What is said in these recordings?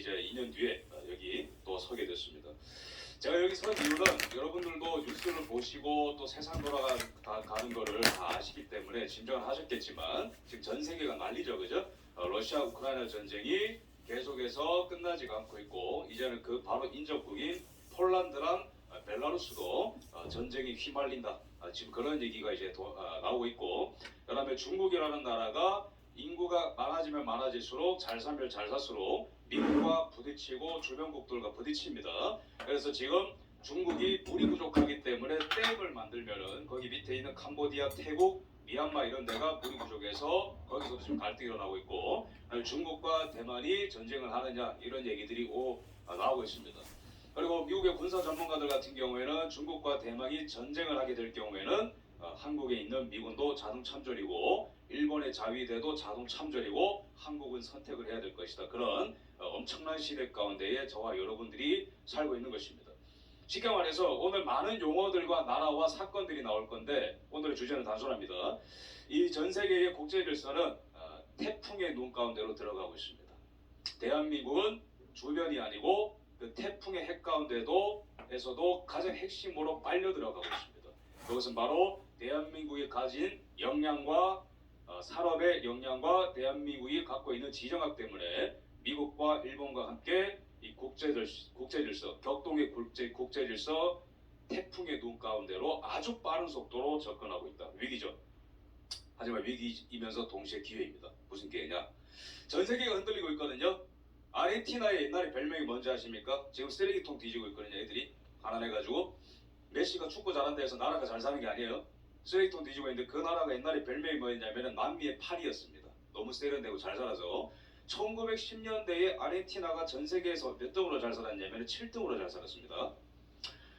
이제 2년 뒤에 여기 또 서게 됐습니다. 제가 여기 선 이유는 여러분들도 뉴스를 보시고 또 세상 돌아가는 거를 다 아시기 때문에 짐작을 하셨겠지만 지금 전 세계가 난리죠, 그죠? 러시아 우크라이나 전쟁이 계속해서 끝나지가 않고 있고 이제는 그 바로 인접국인 폴란드랑 벨라루스도 전쟁이 휘말린다. 지금 그런 얘기가 이제 나오고 있고, 그다음에 중국이라는 나라가 인구가 많아지면 많아질수록 잘 살면 잘 살수록 미국과 부딪히고 주변국들과 부딪힙니다. 그래서 지금 중국이 물이 부족하기 때문에 댐을 만들면은 거기 밑에 있는 캄보디아, 태국, 미얀마 이런 데가 물이 부족해서 거기서도 지금 갈등이 일어나고 있고, 중국과 대만이 전쟁을 하느냐 이런 얘기들이 나오고 있습니다. 그리고 미국의 군사 전문가들 같은 경우에는 중국과 대만이 전쟁을 하게 될 경우에는 한국에 있는 미군도 자동 참전이고 일본의 자위대도 자동 참전이고 한국은 선택을 해야 될 것이다. 그런 엄청난 시대 가운데에 저와 여러분들이 살고 있는 것입니다. 쉽게 말해서 오늘 많은 용어들과 나라와 사건들이 나올 건데 오늘의 주제는 단순합니다. 이 전 세계의 국제 질서는 태풍의 눈 가운데로 들어가고 있습니다. 대한민국은 주변이 아니고 그 태풍의 핵 가운데에서도 가장 핵심으로 빨려 들어가고 있습니다. 그것은 바로 대한민국이 가진 역량과 산업의 역량과 대한민국이 갖고 있는 지정학 때문에 미국과 일본과 함께 이 국제 질서, 격동의 국제 질서 태풍의 눈 가운데로 아주 빠른 속도로 접근하고 있다. 위기죠. 하지만 위기이면서 동시에 기회입니다. 무슨 기회냐? 전 세계가 흔들리고 있거든요. 아르헨티나의 옛날에 별명이 뭔지 아십니까? 지금 쓰레기통 뒤지고 있거든요. 애들이 가난해가지고. 메시가 축구 잘한다 해서 나라가 잘 사는 게 아니에요. 쓰레기통 뒤지고 있는데 그 나라가 옛날에 별명이 뭐였냐면 남미의 파리였습니다. 너무 세련되고 잘 살아서 1910년대에 아르헨티나가 전 세계에서 몇 등으로 잘 살았냐면 7등으로 잘 살았습니다.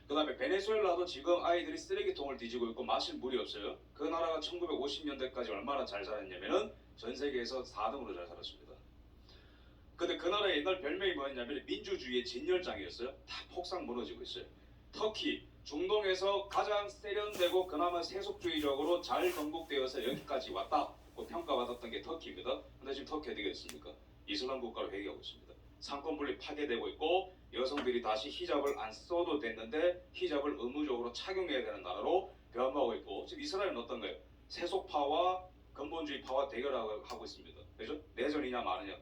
그 다음에 베네수엘라도 지금 아이들이 쓰레기통을 뒤지고 있고 마실 물이 없어요. 그 나라가 1950년대까지 얼마나 잘 살았냐면 전 세계에서 4등으로 잘 살았습니다. 근데 그 나라의 옛날 별명이 뭐였냐면 민주주의의 진열장이었어요. 다 폭삭 무너지고 있어요. 터키, 중동에서 가장 세련되고 그나마 세속주의적으로 잘 건국되어서 여기까지 왔다고 평가받았던 게 터키입니다. 근데 지금 터키 어떻게 됐습니까? 이슬람 국가로 회귀하고 있습니다. 상권분리 파괴되고 있고 여성들이 다시 히잡을 안 써도 됐는데 히잡을 의무적으로 착용해야 되는 나라로 변화하고 있고, 지금 이스라엘은 어떤 거예요? 세속파와 근본주의파와 대결하고 있습니다. 그죠? 내전이냐 마느냐.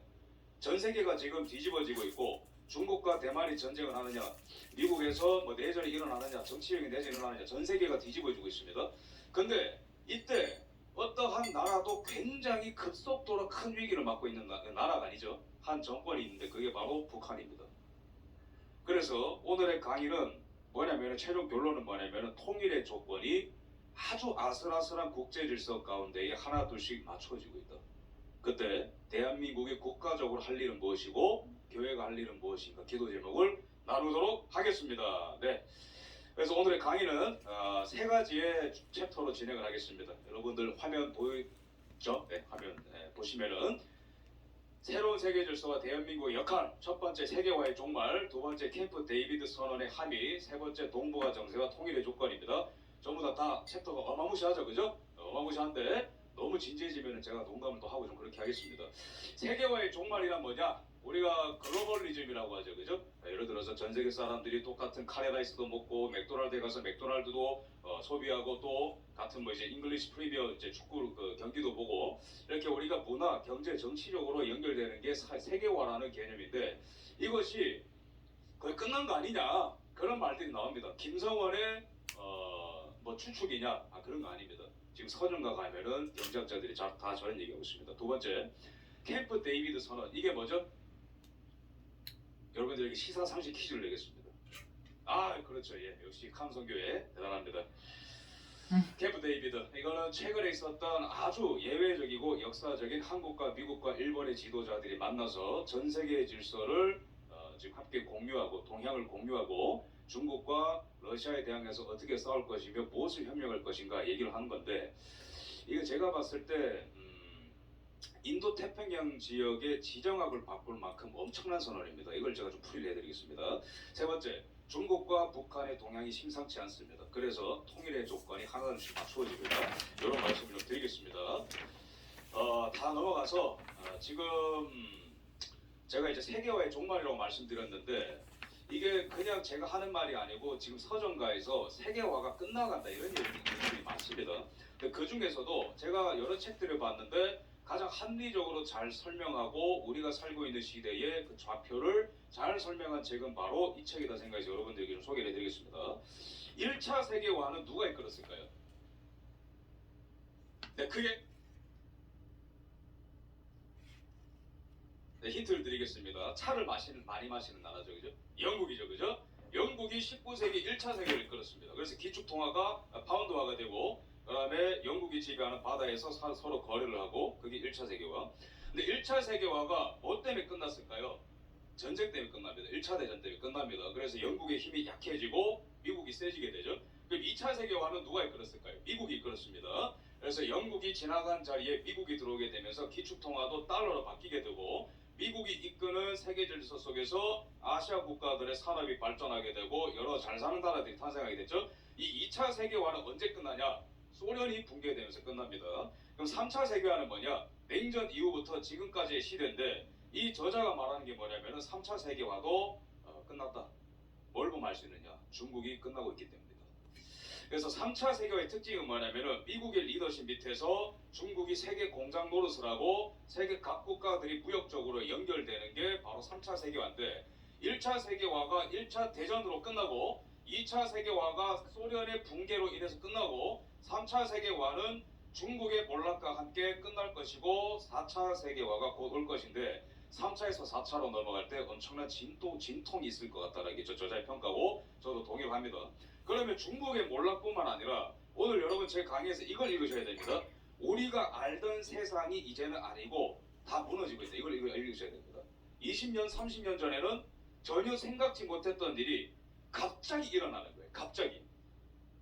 전 세계가 지금 뒤집어지고 있고 중국과 대만이 전쟁을 하느냐, 미국에서 뭐 내전이 일어나느냐, 정치적인 내전이 일어나느냐, 전 세계가 뒤집어지고 있습니다. 근데 이때 어떠한 나라도 굉장히 급속도로 큰 위기를 맞고 있는 나라가 아니죠. 한 정권이 있는데 그게 바로 북한입니다. 그래서 오늘의 강의는 뭐냐면 최종 결론은 뭐냐면 통일의 조건이 아주 아슬아슬한 국제 질서 가운데에 하나 둘씩 맞춰지고 있다. 그때 대한민국이 국가적으로 할 일은 무엇이고 교회가 할 일은 무엇인가 기도 제목을 나누도록 하겠습니다. 네. 그래서 오늘의 강의는 세 가지의 챕터로 진행을 하겠습니다. 여러분들 화면 보이죠? 네, 화면 보시면은 새로운 세계 질서와 대한민국의 역할, 첫 번째 세계화의 종말, 두 번째 캠프 데이비드 선언의 함의, 세 번째 동북아 정세와 통일의 조건입니다. 전부 다 챕터가 어마무시하죠, 그죠? 어마무시한데 너무 진지해지면 제가 농담을 또 하고 좀 그렇게 하겠습니다. 세계화의 종말이란 뭐냐? 우리가 글로벌리즘이라고 하죠, 그죠? 예를 들어서 전 세계 사람들이 똑같은 카레라이스도 먹고 맥도날드에 가서 맥도날드도 소비하고 또 같은 뭐 이제 잉글리시 프리미어 이제 축구 그 경기도 보고 이렇게 우리가 문화, 경제, 정치적으로 연결되는 게 세계화라는 개념인데 이것이 거의 끝난 거 아니냐 그런 말들이 나옵니다. 김성원의 뭐 추측이냐? 그런 거 아닙니다. 지금 서점가 가면은 경제학자들이 다 저런 얘기하고 있습니다. 두 번째, 캠프 데이비드 선언. 이게 뭐죠? 여러분들에게 시사 상식 퀴즈를 내겠습니다. 그렇죠. 예, 역시 캄성교회 대단합니다. 캠프 데이비드. 이거는 최근에 있었던 아주 예외적이고 역사적인 한국과 미국과 일본의 지도자들이 만나서 전 세계의 질서를 지금 함께 공유하고 동향을 공유하고 중국과 러시아에 대항해서 어떻게 싸울 것이며 무엇을 협력할 것인가 얘기를 하는 건데, 이거 제가 봤을 때 인도 태평양 지역의 지정학을 바꿀 만큼 엄청난 선언입니다. 이걸 제가 좀 풀이를 해드리겠습니다. 세 번째, 중국과 북한의 동향이 심상치 않습니다. 그래서 통일의 조건이 하나둘씩 맞추어지고 있다. 이런 말씀을 좀 드리겠습니다. 다 넘어가서 지금 제가 이제 세계화의 종말이라고 말씀드렸는데 이게 그냥 제가 하는 말이 아니고 지금 서점가에서 세계화가 끝나간다 이런 얘기들이 많습니다. 그 중에서도 제가 여러 책들을 봤는데 가장 합리적으로 잘 설명하고 우리가 살고 있는 시대의 그 좌표를 잘 설명한 책은 바로 이 책이다 생각해서 여러분들에게 좀 소개를 해드리겠습니다. 1차 세계화는 누가 이끌었을까요? 네, 크게 네, 힌트를 드리겠습니다. 차를 많이 마시는 나라죠, 그죠? 영국이죠, 그죠? 영국이 19세기 1차 세계를 이끌었습니다. 그래서 기축통화가 파운드화가 되고, 그다음에 영국이 지배하는 바다에서 서로 거래를 하고, 그게 1차 세계화. 근데 1차 세계화가 뭐 때문에 끝났을까요? 전쟁 때문에 끝납니다. 1차 대전 때문에 끝납니다. 그래서 영국의 힘이 약해지고 미국이 세지게 되죠. 그럼 2차 세계화는 누가 이끌었을까요? 미국이 이끌었습니다. 그래서 영국이 지나간 자리에 미국이 들어오게 되면서 기축통화도 달러로 바뀌게 되고 미국이 이끄는 세계 질서 속에서 아시아 국가들의 산업이 발전하게 되고 여러 잘 사는 나라들이 탄생하게 됐죠. 이 2차 세계화는 언제 끝나냐? 소련이 붕괴되면서 끝납니다. 그럼 3차 세계화는 뭐냐? 냉전 이후부터 지금까지의 시대인데 이 저자가 말하는 게 뭐냐면 3차 세계화도 끝났다. 뭘 보면 알 수 있느냐? 중국이 끝나고 있기 때문입니다. 그래서 3차 세계화의 특징은 뭐냐면은 미국의 리더십 밑에서 중국이 세계 공장 노릇을 하고 세계 각 국가들이 무역적으로 연결되는 게 바로 3차 세계화인데 1차 세계화가 1차 대전으로 끝나고 2차 세계화가 소련의 붕괴로 인해서 끝나고 3차 세계화는 중국의 몰락과 함께 끝날 것이고 4차 세계화가 곧 올 것인데 3차에서 4차로 넘어갈 때 엄청난 진통이 있을 것 같다는 게 저자의 평가고 저도 동의를 합니다. 그러면 중국의 몰락뿐만 아니라 오늘 여러분 제 강의에서 이걸 읽으셔야 됩니다. 우리가 알던 세상이 이제는 아니고 다 무너지고 있다. 이걸 읽으셔야 됩니다. 20년, 30년 전에는 전혀 생각지 못했던 일이 갑자기 일어나는 거예요. 갑자기.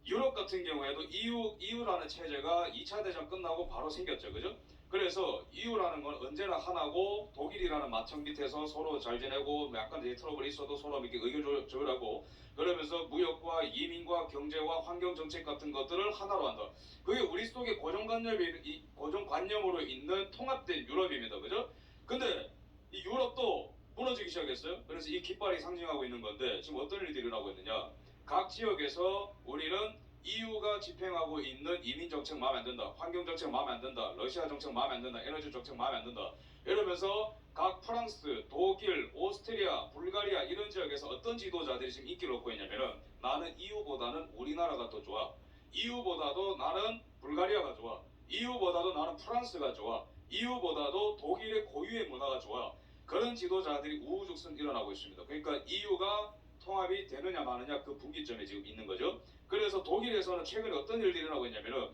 유럽 같은 경우에도 EU라는 체제가 2차 대전 끝나고 바로 생겼죠. 그죠? 그래서 EU라는 건 언제나 하나고 독일이라는 맏형 밑에서 서로 잘 지내고 약간 트러블이 있어도 서로 이렇게 의견 조율하고 그러면서 무역과 이민과 경제와 환경 정책 같은 것들을 하나로 한다. 그게 우리 속에 고정관념으로 있는 통합된 유럽입니다. 그죠? 근데 이 유럽도 무너지기 시작했어요. 그래서 이 깃발이 상징하고 있는 건데 지금 어떤 일들이 일어나고 있느냐. 각 지역에서 우리는 EU가 집행하고 있는 이민 정책 마음에 안 든다. 환경 정책 마음에 안 든다. 러시아 정책 마음에 안 든다. 에너지 정책 마음에 안 든다. 이러면서 각 프랑스, 독일, 오스트리아, 불가리아 이런 지역에서 어떤 지도자들이 지금 인기를 얻고 있냐면은 나는 EU보다는 우리나라가 더 좋아. EU보다도 나는 불가리아가 좋아. EU보다도 나는 프랑스가 좋아. EU보다도 독일의 고유의 문화가 좋아. 그런 지도자들이 우후죽순 일어나고 있습니다. 그러니까 EU가 통합이 되느냐 마느냐 그 분기점에 지금 있는 거죠. 그래서 독일에서는 최근에 어떤 일들이 일어나고 있냐면은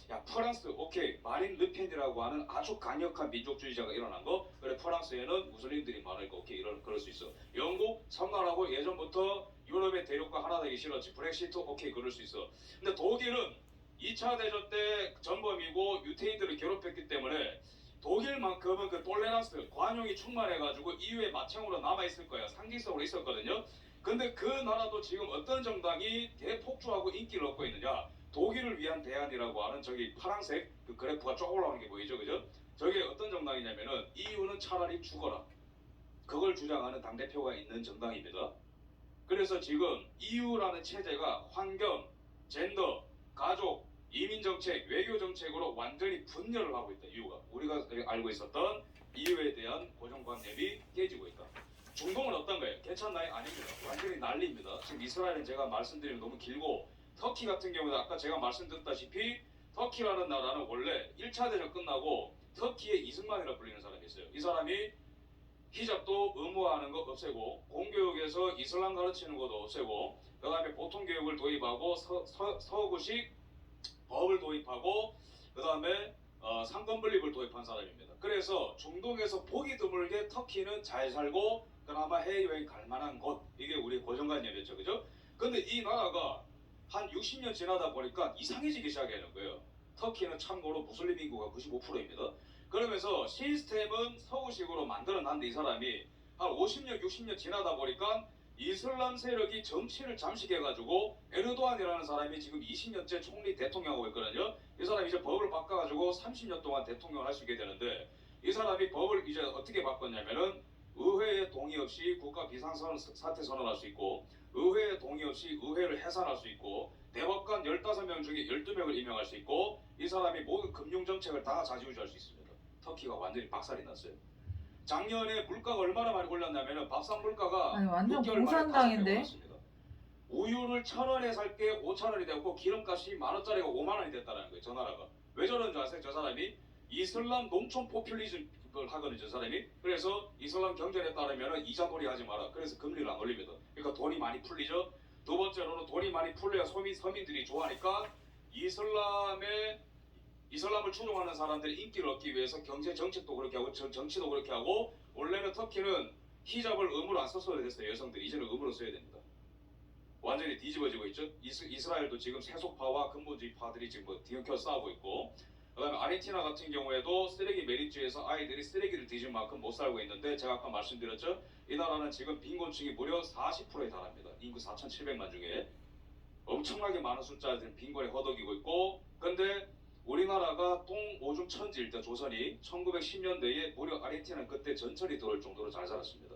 야 프랑스 오케이 마린 르펜이라고 하는 아주 강력한 민족주의자가 일어난 거 그래 프랑스에는 무슬림들이 많으니까 오케이 그럴 수 있어. 영국 섬나라고 예전부터 유럽의 대륙과 하나 되기 싫었지. 브렉시트 오케이 그럴 수 있어. 근데 독일은 2차 대전 때 전범이고 유태인들을 괴롭혔기 때문에 독일만큼은 그 톨레란스 관용이 충만해가지고 EU의 맏형으로 남아있을 거야. 상징성으로 있었거든요. 근데 그 나라도 지금 어떤 정당이 대폭주하고 인기를 얻고 있느냐. 독일을 위한 대안이라고 하는 저기 파란색 그 그래프가 쭉 올라오는 게 보이죠, 그죠? 저게 어떤 정당이냐면은 EU는 차라리 죽어라. 그걸 주장하는 당대표가 있는 정당입니다. 그래서 지금 EU라는 체제가 환경, 젠더, 가족, 이민정책, 외교정책으로 완전히 분열을 하고 있다. EU가. 우리가 알고 있었던 EU에 대한 고정관념이 깨지고 있다. 중동은 어떤 거예요? 괜찮나요? 아닙니다. 완전히 난리입니다. 지금 이스라엘은 제가 말씀드리면 너무 길고 터키 같은 경우는 아까 제가 말씀드렸다시피 터키라는 나라는 원래 1차 대전 끝나고 터키의 이승만이라 불리는 사람이 있어요. 이 사람이 히잡도 의무화하는 거 없애고 공교육에서 이슬람 가르치는 것도 없애고 그 다음에 보통교육을 도입하고 서구식 법을 도입하고 그 다음에 상권분립을 도입한 사람입니다. 그래서 중동에서 보기 드물게 터키는 잘 살고 그나마 해외여행 갈 만한 곳 이게 우리 고정관념이었죠. 그죠? 근데 이 나라가 한 60년 지나다 보니까 이상해지기 시작하는 거예요. 터키는 참고로 무슬림 인구가 95%입니다. 그러면서 시스템은 서구식으로 만들어놨는데 이 사람이 한 50년 60년 지나다 보니까 이슬람 세력이 정치를 잠식해가지고 에르도안이라는 사람이 지금 20년째 총리 대통령하고 있거든요. 이 사람이 이제 법을 바꿔가지고 30년 동안 대통령을 할 수 있게 되는데 이 사람이 법을 이제 어떻게 바꿨냐면은 의회에 없이 국가 비상사태 선언할 수 있고 의회의 동의 없이 의회를 해산할 수 있고 대법관 15명 중에 12명을 임명할 수 있고 이 사람이 모든 금융정책을 다 좌지우지할 수 있습니다. 터키가 완전히 박살이 났어요. 작년에 물가가 얼마나 많이 올랐냐면 밥상 물가가 아니, 완전 6개월 만에 공산당인데? 5배 올랐습니다. 우유를 1,000원에 살 게 5,000원이 되고 기름값이 10,000원짜리가 50,000원이 됐다는 거예요. 저 나라가. 왜 저러는 줄 아세요? 저 사람이 이슬람 농촌 포퓰리즘을 하거든요. 저 사람이. 그래서 이슬람 경전에 따르면 이자놀이 하지 마라. 그래서 금리를 안 올립니다. 그러니까 돈이 많이 풀리죠. 두 번째로는 돈이 많이 풀려야 서민들이 좋아하니까 이슬람을 추종하는 사람들의 인기를 얻기 위해서 경제 정책도 그렇게 하고 정치도 그렇게 하고 원래는 터키는 히잡을 의무로 안 썼어야 됐어요. 여성들이 이제는 의무로 써야 됩니다. 완전히 뒤집어지고 있죠. 이스라엘도 지금 세속파와 근본주의파들이 지금 뭐 뒤엉켜 싸우고 있고 그다음에 아르헨티나 같은 경우에도 쓰레기 매립지에서 아이들이 쓰레기를 뒤질 만큼 못 살고 있는데 제가 아까 말씀드렸죠. 이 나라는 지금 빈곤층이 무려 40%에 달합니다. 인구 4,700만 중에 엄청나게 많은 숫자들은 빈곤에 허덕이고 있고 근데 우리나라가 똥 오줌 천지일 때 조선이 1910년대에 무려 아르헨티나는 그때 전철이 들어올 정도로 잘 살았습니다.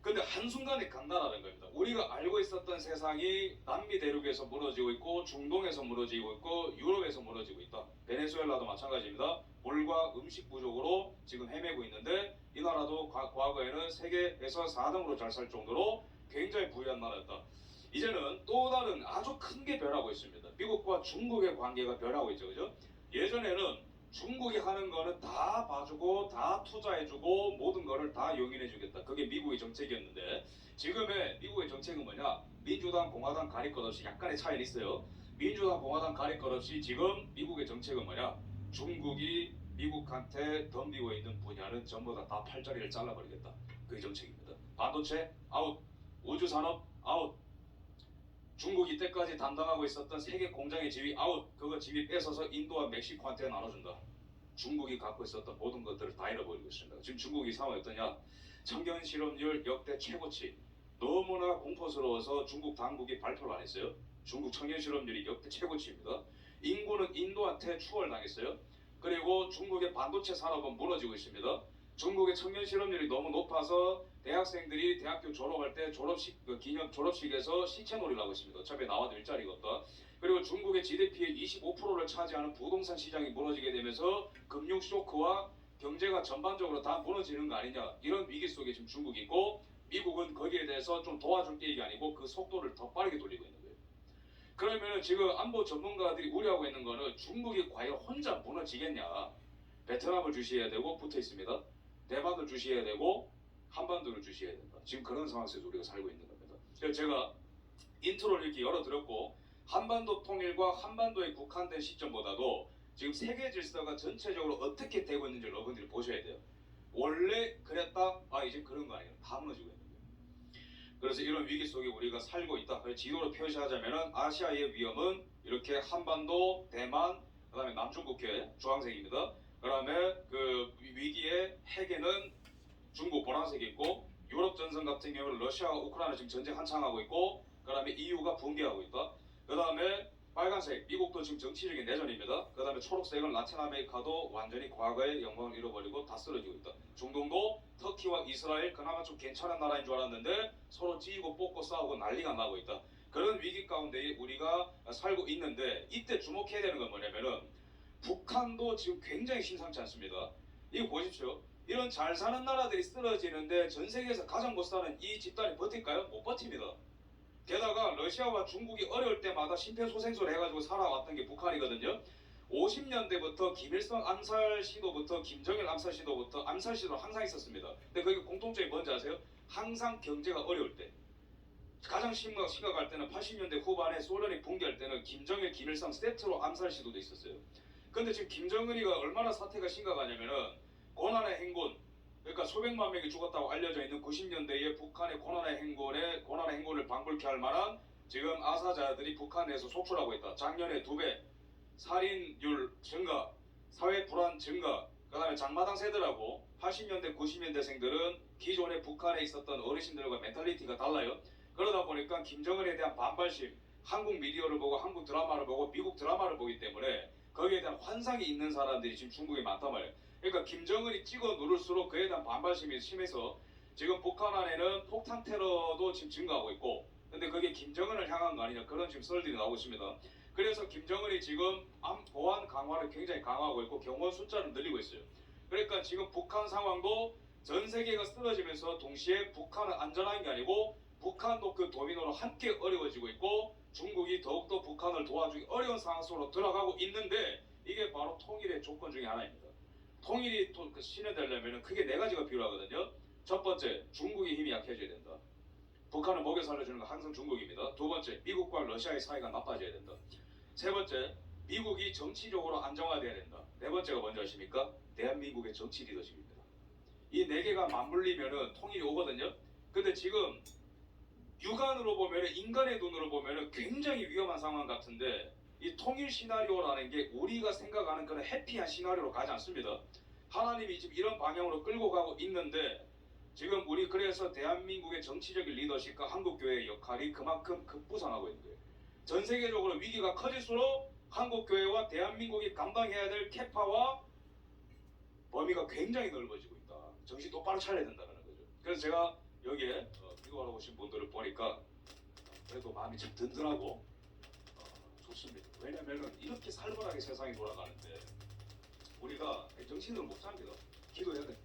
근데 한순간에 간다라는 겁니다. 우리가 알고 있었던 세상이 남미 대륙에서 무너지고 있고 중동에서 무너지고 있고 유럽에서 무너지고 있다. 베네수엘라도 마찬가지입니다. 물과 음식 부족으로 지금 헤매고 있는데 이 나라도 과거에는 세계에서 4등으로 잘 살 정도로 굉장히 부유한 나라였다. 이제는 또 다른 아주 큰 게 변하고 있습니다. 미국과 중국의 관계가 변하고 있죠. 그죠? 예전에는 중국이 하는 거는 다 봐주고 다 투자해주고 모든 거를 다 용인해주겠다. 그게 미국의 정책이었는데 지금의 미국의 정책은 뭐냐? 민주당, 공화당 가릴 것 없이 약간의 차이는 있어요. 민주당, 공화당 가릴 것 없이 지금 미국의 정책은 뭐냐? 중국이 미국한테 덤비고 있는 분야는 전부 다 팔자리를 잘라버리겠다. 그게 정책입니다. 반도체 아웃, 우주산업 아웃, 중국이 이때까지 담당하고 있었던 세계 공장의 지위 아웃, 그거 지위 뺏어서 인도와 멕시코한테 나눠준다. 중국이 갖고 있었던 모든 것들을 다 잃어버리고 있습니다. 지금 중국이 상황이 어떠냐? 청년 실업률 역대 최고치. 너무나 공포스러워서 중국 당국이 발표를 안 했어요. 중국 청년 실업률이 역대 최고치입니다. 인구는 인도한테 추월당했어요. 그리고 중국의 반도체 산업은 무너지고 있습니다. 중국의 청년 실업률이 너무 높아서 대학생들이 대학교 졸업할 때 기념 졸업식에서 시체놀이를 하고 있습니다. 어차피 나와도 일자리가 없다. 그리고 중국의 GDP의 25%를 차지하는 부동산 시장이 무너지게 되면서 금융 쇼크와 경제가 전반적으로 다 무너지는 거 아니냐, 이런 위기 속에 지금 중국이 있고 미국은 거기에 대해서 좀 도와줄 게 아니고 그 속도를 더 빠르게 돌리고 있는 거예요. 그러면 지금 안보 전문가들이 우려하고 있는 거는 중국이 과연 혼자 무너지겠냐. 베트남을 주시해야 되고 붙어 있습니다. 대만을 주시해야 되고 한반도를 주시해야 된다. 지금 그런 상황 속에서 우리가 살고 있는 겁니다. 그래서 제가 인트로를 이렇게 열어드렸고 한반도 통일과 한반도에 국한된 시점보다도 지금 세계 질서가 전체적으로 어떻게 되고 있는지 여러분들이 보셔야 돼요. 원래 그랬다? 이제 그런 거 아니에요. 다 무너지고 있는 거예요. 그래서 이런 위기 속에 우리가 살고 있다. 그래서 지도로 표시하자면 아시아의 위험은 이렇게 한반도, 대만, 그 다음에 남중국해 주황색입니다. 그 다음에 그 위기의 핵에는 중국 보라색이 있고 유럽 전선 같은 경우는 러시아와 우크라이나 지금 전쟁 한창 하고 있고 그 다음에 EU가 붕괴하고 있다. 그 다음에 빨간색 미국도 지금 정치적인 내전입니다. 그 다음에 초록색은 라틴 아메리카도 완전히 과거의 영광을 잃어버리고 다 쓰러지고 있다. 중동도 터키와 이스라엘 그나마 좀 괜찮은 나라인 줄 알았는데 서로 찌고 뽑고 싸우고 난리가 나고 있다. 그런 위기 가운데 우리가 살고 있는데 이때 주목해야 되는 건 뭐냐면은 북한도 지금 굉장히 심상치 않습니다. 이거 보십시오. 이런 잘 사는 나라들이 쓰러지는데 전 세계에서 가장 못 사는 이 집단이 버틸까요? 못 버팁니다. 게다가 러시아와 중국이 어려울 때마다 심폐소생술 해가지고 살아왔던 게 북한이거든요. 50년대부터 김일성 암살 시도부터 김정일 암살 시도부터 암살 시도 항상 있었습니다. 근데 그게 공통점이 뭔지 아세요? 항상 경제가 어려울 때. 가장 심각할 때는 80년대 후반에 소련이 붕괴할 때는 김정일, 김일성 세트로 암살 시도도 있었어요. 근데 지금 김정은이가 얼마나 사태가 심각하냐면은 고난의 행군, 그러니까 수백만 명이 죽었다고 알려져 있는 90년대의 북한의 고난의 행군을 방불케 할 만한 지금 아사자들이 북한 내에서 속출하고 있다. 작년에 2배, 살인율 증가, 사회 불안 증가, 그 다음에 장마당 세대라고 80년대, 90년대생들은 기존에 북한에 있었던 어르신들과 멘탈리티가 달라요. 그러다 보니까 김정은에 대한 반발심, 한국 미디어를 보고 한국 드라마를 보고 미국 드라마를 보기 때문에 거기에 대한 환상이 있는 사람들이 지금 중국에 많단 말이에요. 그러니까 김정은이 찍어 누를수록 그에 대한 반발심이 심해서 지금 북한 안에는 폭탄 테러도 지금 증가하고 있고, 근데 그게 김정은을 향한 거 아니냐 그런 지금 썰들이 나오고 있습니다. 그래서 김정은이 지금 보안 강화를 굉장히 강화하고 있고 경호 숫자를 늘리고 있어요. 그러니까 지금 북한 상황도 전 세계가 쓰러지면서 동시에 북한은 안전한 게 아니고 북한도 그 도미노로 함께 어려워지고 있고 중국이 더욱더 북한을 도와주기 어려운 상황 속으로 들어가고 있는데 이게 바로 통일의 조건 중에 하나입니다. 통일이 실현되려면 크게 네 가지가 필요하거든요. 첫 번째, 중국의 힘이 약해져야 된다. 북한을 먹여 살려주는 건 항상 중국입니다. 두 번째, 미국과 러시아의 사이가 나빠져야 된다. 세 번째, 미국이 정치적으로 안정화돼야 된다. 네 번째가 뭔지 아십니까? 대한민국의 정치 리더십입니다. 이 네 개가 맞물리면은 통일이 오거든요. 근데 지금 육안으로 보면은 인간의 눈으로 보면은 굉장히 위험한 상황 같은데 이 통일 시나리오라는 게 우리가 생각하는 그런 해피한 시나리오로 가지 않습니다. 하나님이 지금 이런 방향으로 끌고 가고 있는데 지금 우리 그래서 대한민국의 정치적인 리더십과 한국교회의 역할이 그만큼 급부상하고 있는 거예요. 전 세계적으로 위기가 커질수록 한국교회와 대한민국이 감당해야 될 캐파와 범위가 굉장히 넓어지고 있다. 정신 똑바로 차려야 된다는 거죠. 그래서 제가 여기에 기도하러 오신 분들을 보니까 그래도 마음이 참 든든하고 좋습니다. 왜냐하면 이렇게 살벌하게 세상이 돌아가는데 우리가 정신을 못 차립니다. 기도해야 돼.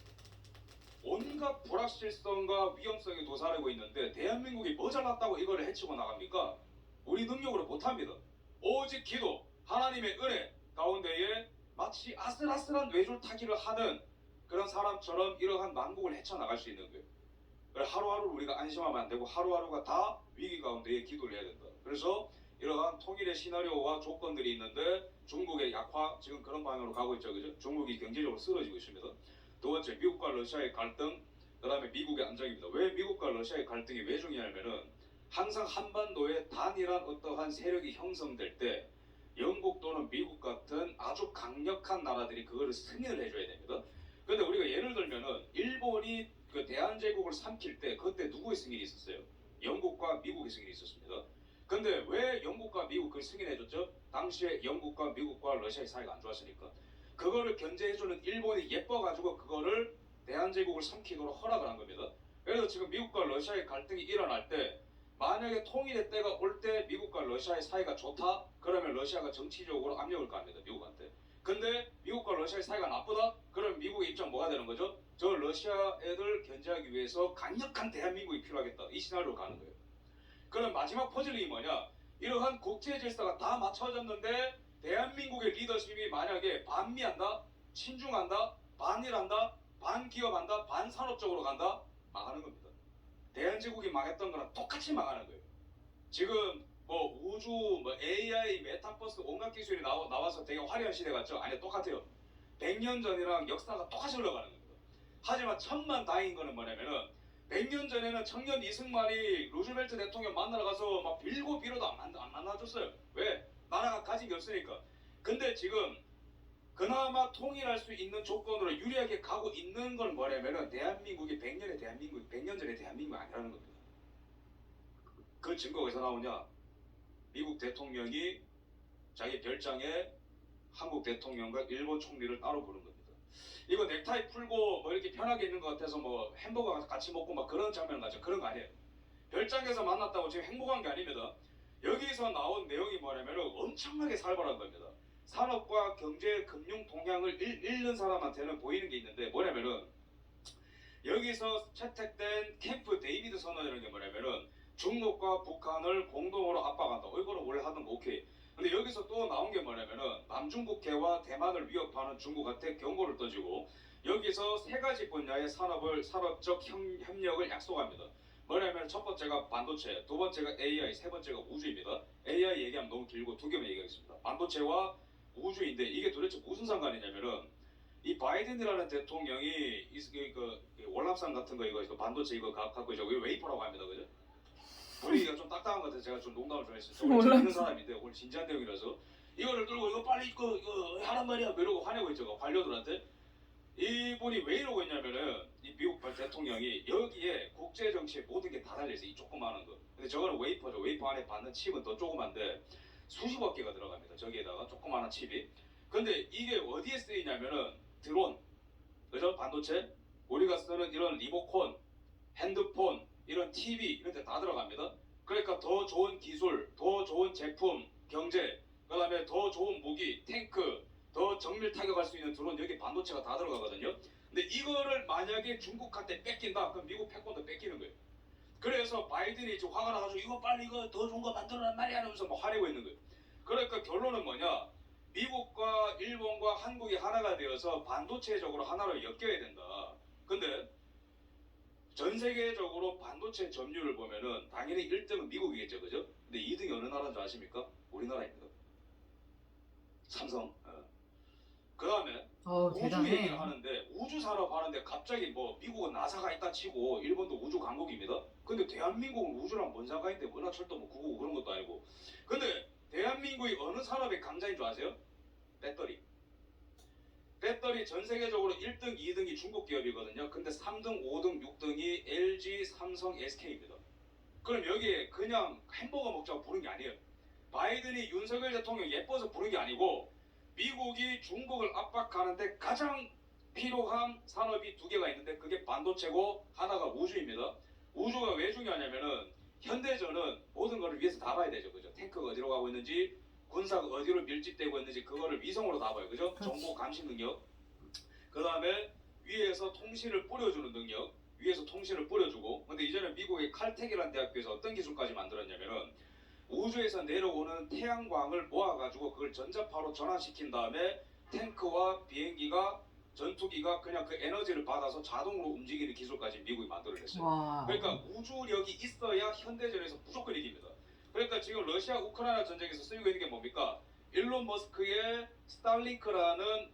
온갖 불확실성과 위험성이 도사리고 있는데 대한민국이 뭐 잘났다고 이거를 해치고 나갑니까? 우리 능력으로 못합니다. 오직 기도, 하나님의 은혜 가운데에 마치 아슬아슬한 외줄타기를 하는 그런 사람처럼 이러한 만국을 헤쳐나갈 수 있는 거예요. 하루하루 우리가 안심하면 안 되고 하루하루가 다 위기 가운데에 기도를 해야 된다. 그래서 이러한 통일의 시나리오와 조건들이 있는데 중국의 약화 지금 그런 방향으로 가고 있죠. 그죠? 중국이 경제적으로 쓰러지고 있습니다. 두 번째, 미국과 러시아의 갈등, 그 다음에 미국의 안정입니다. 왜 미국과 러시아의 갈등이 왜 중요하냐면은 항상 한반도에 단일한 어떠한 세력이 형성될 때 영국 또는 미국 같은 아주 강력한 나라들이 그거를 승인을 해줘야 됩니다. 그런데 우리가 예를 들면은 일본이 그 대한제국을 삼킬 때 그때 누구의 승인이 있었어요? 영국과 미국의 승인이 있었습니다. 근데 왜 영국과 미국 그걸 승인해줬죠? 당시에 영국과 미국과 러시아의 사이가 안 좋았으니까. 그거를 견제해주는 일본이 예뻐가지고 그거를 대한제국을 삼키도록 허락을 한 겁니다. 그래서 지금 미국과 러시아의 갈등이 일어날 때 만약에 통일의 때가 올 때 미국과 러시아의 사이가 좋다? 그러면 러시아가 정치적으로 압력을 가합니다. 미국한테. 근데 미국과 러시아의 사이가 나쁘다? 그럼 미국의 입장 뭐가 되는 거죠? 저 러시아 애들 견제하기 위해서 강력한 대한민국이 필요하겠다. 이 시나리오로 가는 거예요. 그럼 마지막 퍼즐이 뭐냐? 이러한 국제 질서가 다 맞춰졌는데 대한민국의 리더십이 만약에 반미한다, 친중한다, 반일한다, 반기업한다, 반산업적으로 간다? 망하는 겁니다. 대한제국이 망했던 거랑 똑같이 망하는 거예요. 지금 뭐 우주, 뭐 AI, 메타버스 온갖 기술이 나와서 되게 화려한 시대 같죠? 아니 똑같아요. 100년 전이랑 역사가 똑같이 흘러가는 겁니다. 하지만 천만다행인 거는 뭐냐면은 100년 전에는 청년 이승만이 루즈벨트 대통령 만나러 가서 막 빌고 빌어도 안 만나줬어요. 왜? 나라가 가진 게 없으니까. 근데 지금 그나마 통일할 수 있는 조건으로 유리하게 가고 있는 건 뭐냐면은 대한민국이 100년 전의 대한민국이 아니라는 겁니다. 그 증거가 어디서 나오냐? 미국 대통령이 자기 별장에 한국 대통령과 일본 총리를 따로 부른 겁니다. 이거 넥타이 풀고 뭐 이렇게 편하게 있는 것 같아서 뭐 햄버거 같이 먹고 막 그런 장면 같죠. 그런 거 아니에요. 별장에서 만났다고 지금 행복한 게 아닙니다. 여기서 나온 내용이 뭐냐면 엄청나게 살벌한 겁니다. 산업과 경제, 금융 동향을 읽는 사람한테는 보이는 게 있는데 뭐냐면은 여기서 채택된 캠프 데이비드 선언이라는 게 뭐냐면은 중국과 북한을 공동으로 압박한다. 이거는 원래 하던 거 오케이. 근데 여기서 또 나온 게 뭐냐면은 남중국해와 대만을 위협하는 중국한테 경고를 던지고 여기서 세 가지 분야의 산업적 협력을 약속합니다. 뭐냐면 첫 번째가 반도체, 두 번째가 AI, 세 번째가 우주입니다. AI 얘기하면 너무 길고 두 개만 얘기하겠습니다. 반도체와 우주인데 이게 도대체 무슨 상관이냐면은 이 바이든이라는 대통령이 그 월남산 같은 거 이거 반도체 이거 갖고 이제 웨이퍼라고 합니다, 그죠? 우리가 좀 딱딱한 것 같아서 제가 좀 농담을 좀 했어요. 오늘 재밌는 사람인데 오늘 진지한 내용이라서 이거를 들고 이거 빨리 이거 하란 말이야 이러고 화내고 있죠. 관료들한테. 이분이 왜 이러고 있냐면은 이 미국 대통령이 여기에 국제 정치에 모든 게 다 달려있어. 이 조그마한 거. 근데 저거는 웨이퍼죠. 웨이퍼 안에 받는 칩은 더 조그만데 수십억 개가 들어갑니다. 저기에다가 조그마한 칩이. 근데 이게 어디에 쓰이냐면은 드론, 그죠? 반도체, 우리가 쓰는 이런 리모컨, TV 이런 데 다 들어갑니다. 그러니까 더 좋은 기술, 더 좋은 제품, 경제, 그다음에 더 좋은 무기, 탱크, 더 정밀 타격할 수 있는 드론 여기 반도체가 다 들어가거든요. 근데 이거를 만약에 중국한테 뺏긴다, 그럼 미국 패권도 뺏기는 거예요. 그래서 바이든이 지금 화가 나가지고 이거 빨리 이거 더 좋은 거 만들어란 말이야 하면서 막 화내고 있는 거예요. 그러니까 결론은 뭐냐? 미국과 일본과 한국이 하나가 되어서 반도체적으로 하나로 엮여야 된다. 근데 전 세계적으로 반도체 점유율을 보면은 당연히 1등은 미국이겠죠, 그죠? 근데 2등이 어느 나라인 줄 아십니까? 우리나라입니다. 삼성. 그 다음에 우주 대단해. 얘기를 하는데 우주 산업 하는데 갑자기 뭐 미국은 나사가 있다 치고 일본도 우주 강국입니다. 근데 대한민국은 우주랑 뭔 상관인데 은하철도 뭐 구고 그런 것도 아니고. 근데 대한민국이 어느 산업의 강자인 줄 아세요? 배터리. 배터리 전 세계적으로 1등, 2등이 중국 기업이거든요. 근데 3등, 5등, 6등이 LG, 삼성, SK입니다. 그럼 여기에 그냥 햄버거 먹자고 부른 게 아니에요. 바이든이 윤석열 대통령 예뻐서 부른 게 아니고 미국이 중국을 압박하는데 가장 필요한 산업이 두 개가 있는데 그게 반도체고 하나가 우주입니다. 우주가 왜 중요하냐면은 현대전은 모든 것을 위해서 다 봐야 되죠. 그죠? 탱크가 어디로 가고 있는지 군사가 어디로 밀집되고 있는지 그거를 위성으로 다 봐요. 그죠? 정보 감시 능력. 그 다음에 위에서 통신을 뿌려주는 능력. 위에서 통신을 뿌려주고. 근데 이제는 미국의 칼텍이라는 대학교에서 어떤 기술까지 만들었냐면은 우주에서 내려오는 태양광을 모아가지고 그걸 전자파로 전환시킨 다음에 탱크와 비행기가 전투기가 그냥 그 에너지를 받아서 자동으로 움직이는 기술까지 미국이 만들어냈어요. 와. 그러니까 우주력이 있어야 현대전에서 무조건 이깁니다. 그러니까 지금 러시아 우크라이나 전쟁에서 쓰이고 있는 게 뭡니까? 일론 머스크의 스탈링크라는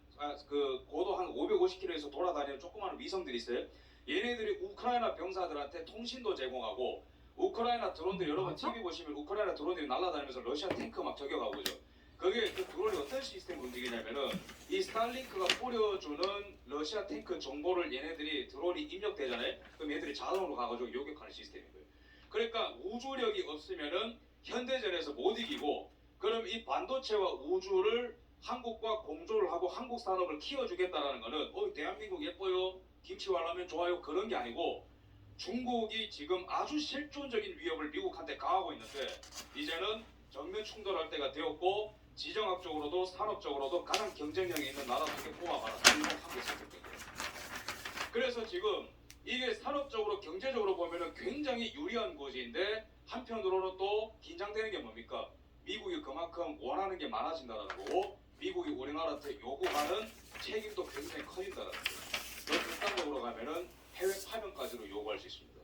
그 고도 한 550km에서 돌아다니는 조그마한 위성들이 있어요. 얘네들이 우크라이나 병사들한테 통신도 제공하고 우크라이나 드론들 여러분 TV 보시면 우크라이나 드론들이 날아다니면서 러시아 탱크 막 저격하고 그죠. 그게 그 드론이 어떤 시스템을 움직이냐면은 이 스탈링크가 뿌려주는 러시아 탱크 정보를 얘네들이 드론이 입력되잖아요. 그럼 얘들이 자동으로 가가지고 요격하는 시스템인 거예요. 그러니까 우주력이 없으면은 현대전에서 못 이기고 그럼 이 반도체와 우주를 한국과 공조를 하고 한국 산업을 키워주겠다라는 거는 대한민국 예뻐요, 김치와라면 좋아요 그런 게 아니고 중국이 지금 아주 실존적인 위협을 미국한테 가하고 있는데 이제는 정면 충돌할 때가 되었고 지정학적으로도 산업적으로도 가장 경쟁력이 있는 나라 두 개 뽑아봐라. 일본, 한국 선택된 거예요. 그래서 지금 이게 산업적으로 경제적으로 보면은 굉장히 유리한 고지인데 한편으로는 또 긴장되는 게 뭡니까? 미국이 그만큼 원하는 게 많아진다는 거고 미국이 우리나라한테 요구하는 책임도 굉장히 커진다는 거예요. 더 극단적으로 가면은 해외 파병까지도 요구할 수 있습니다.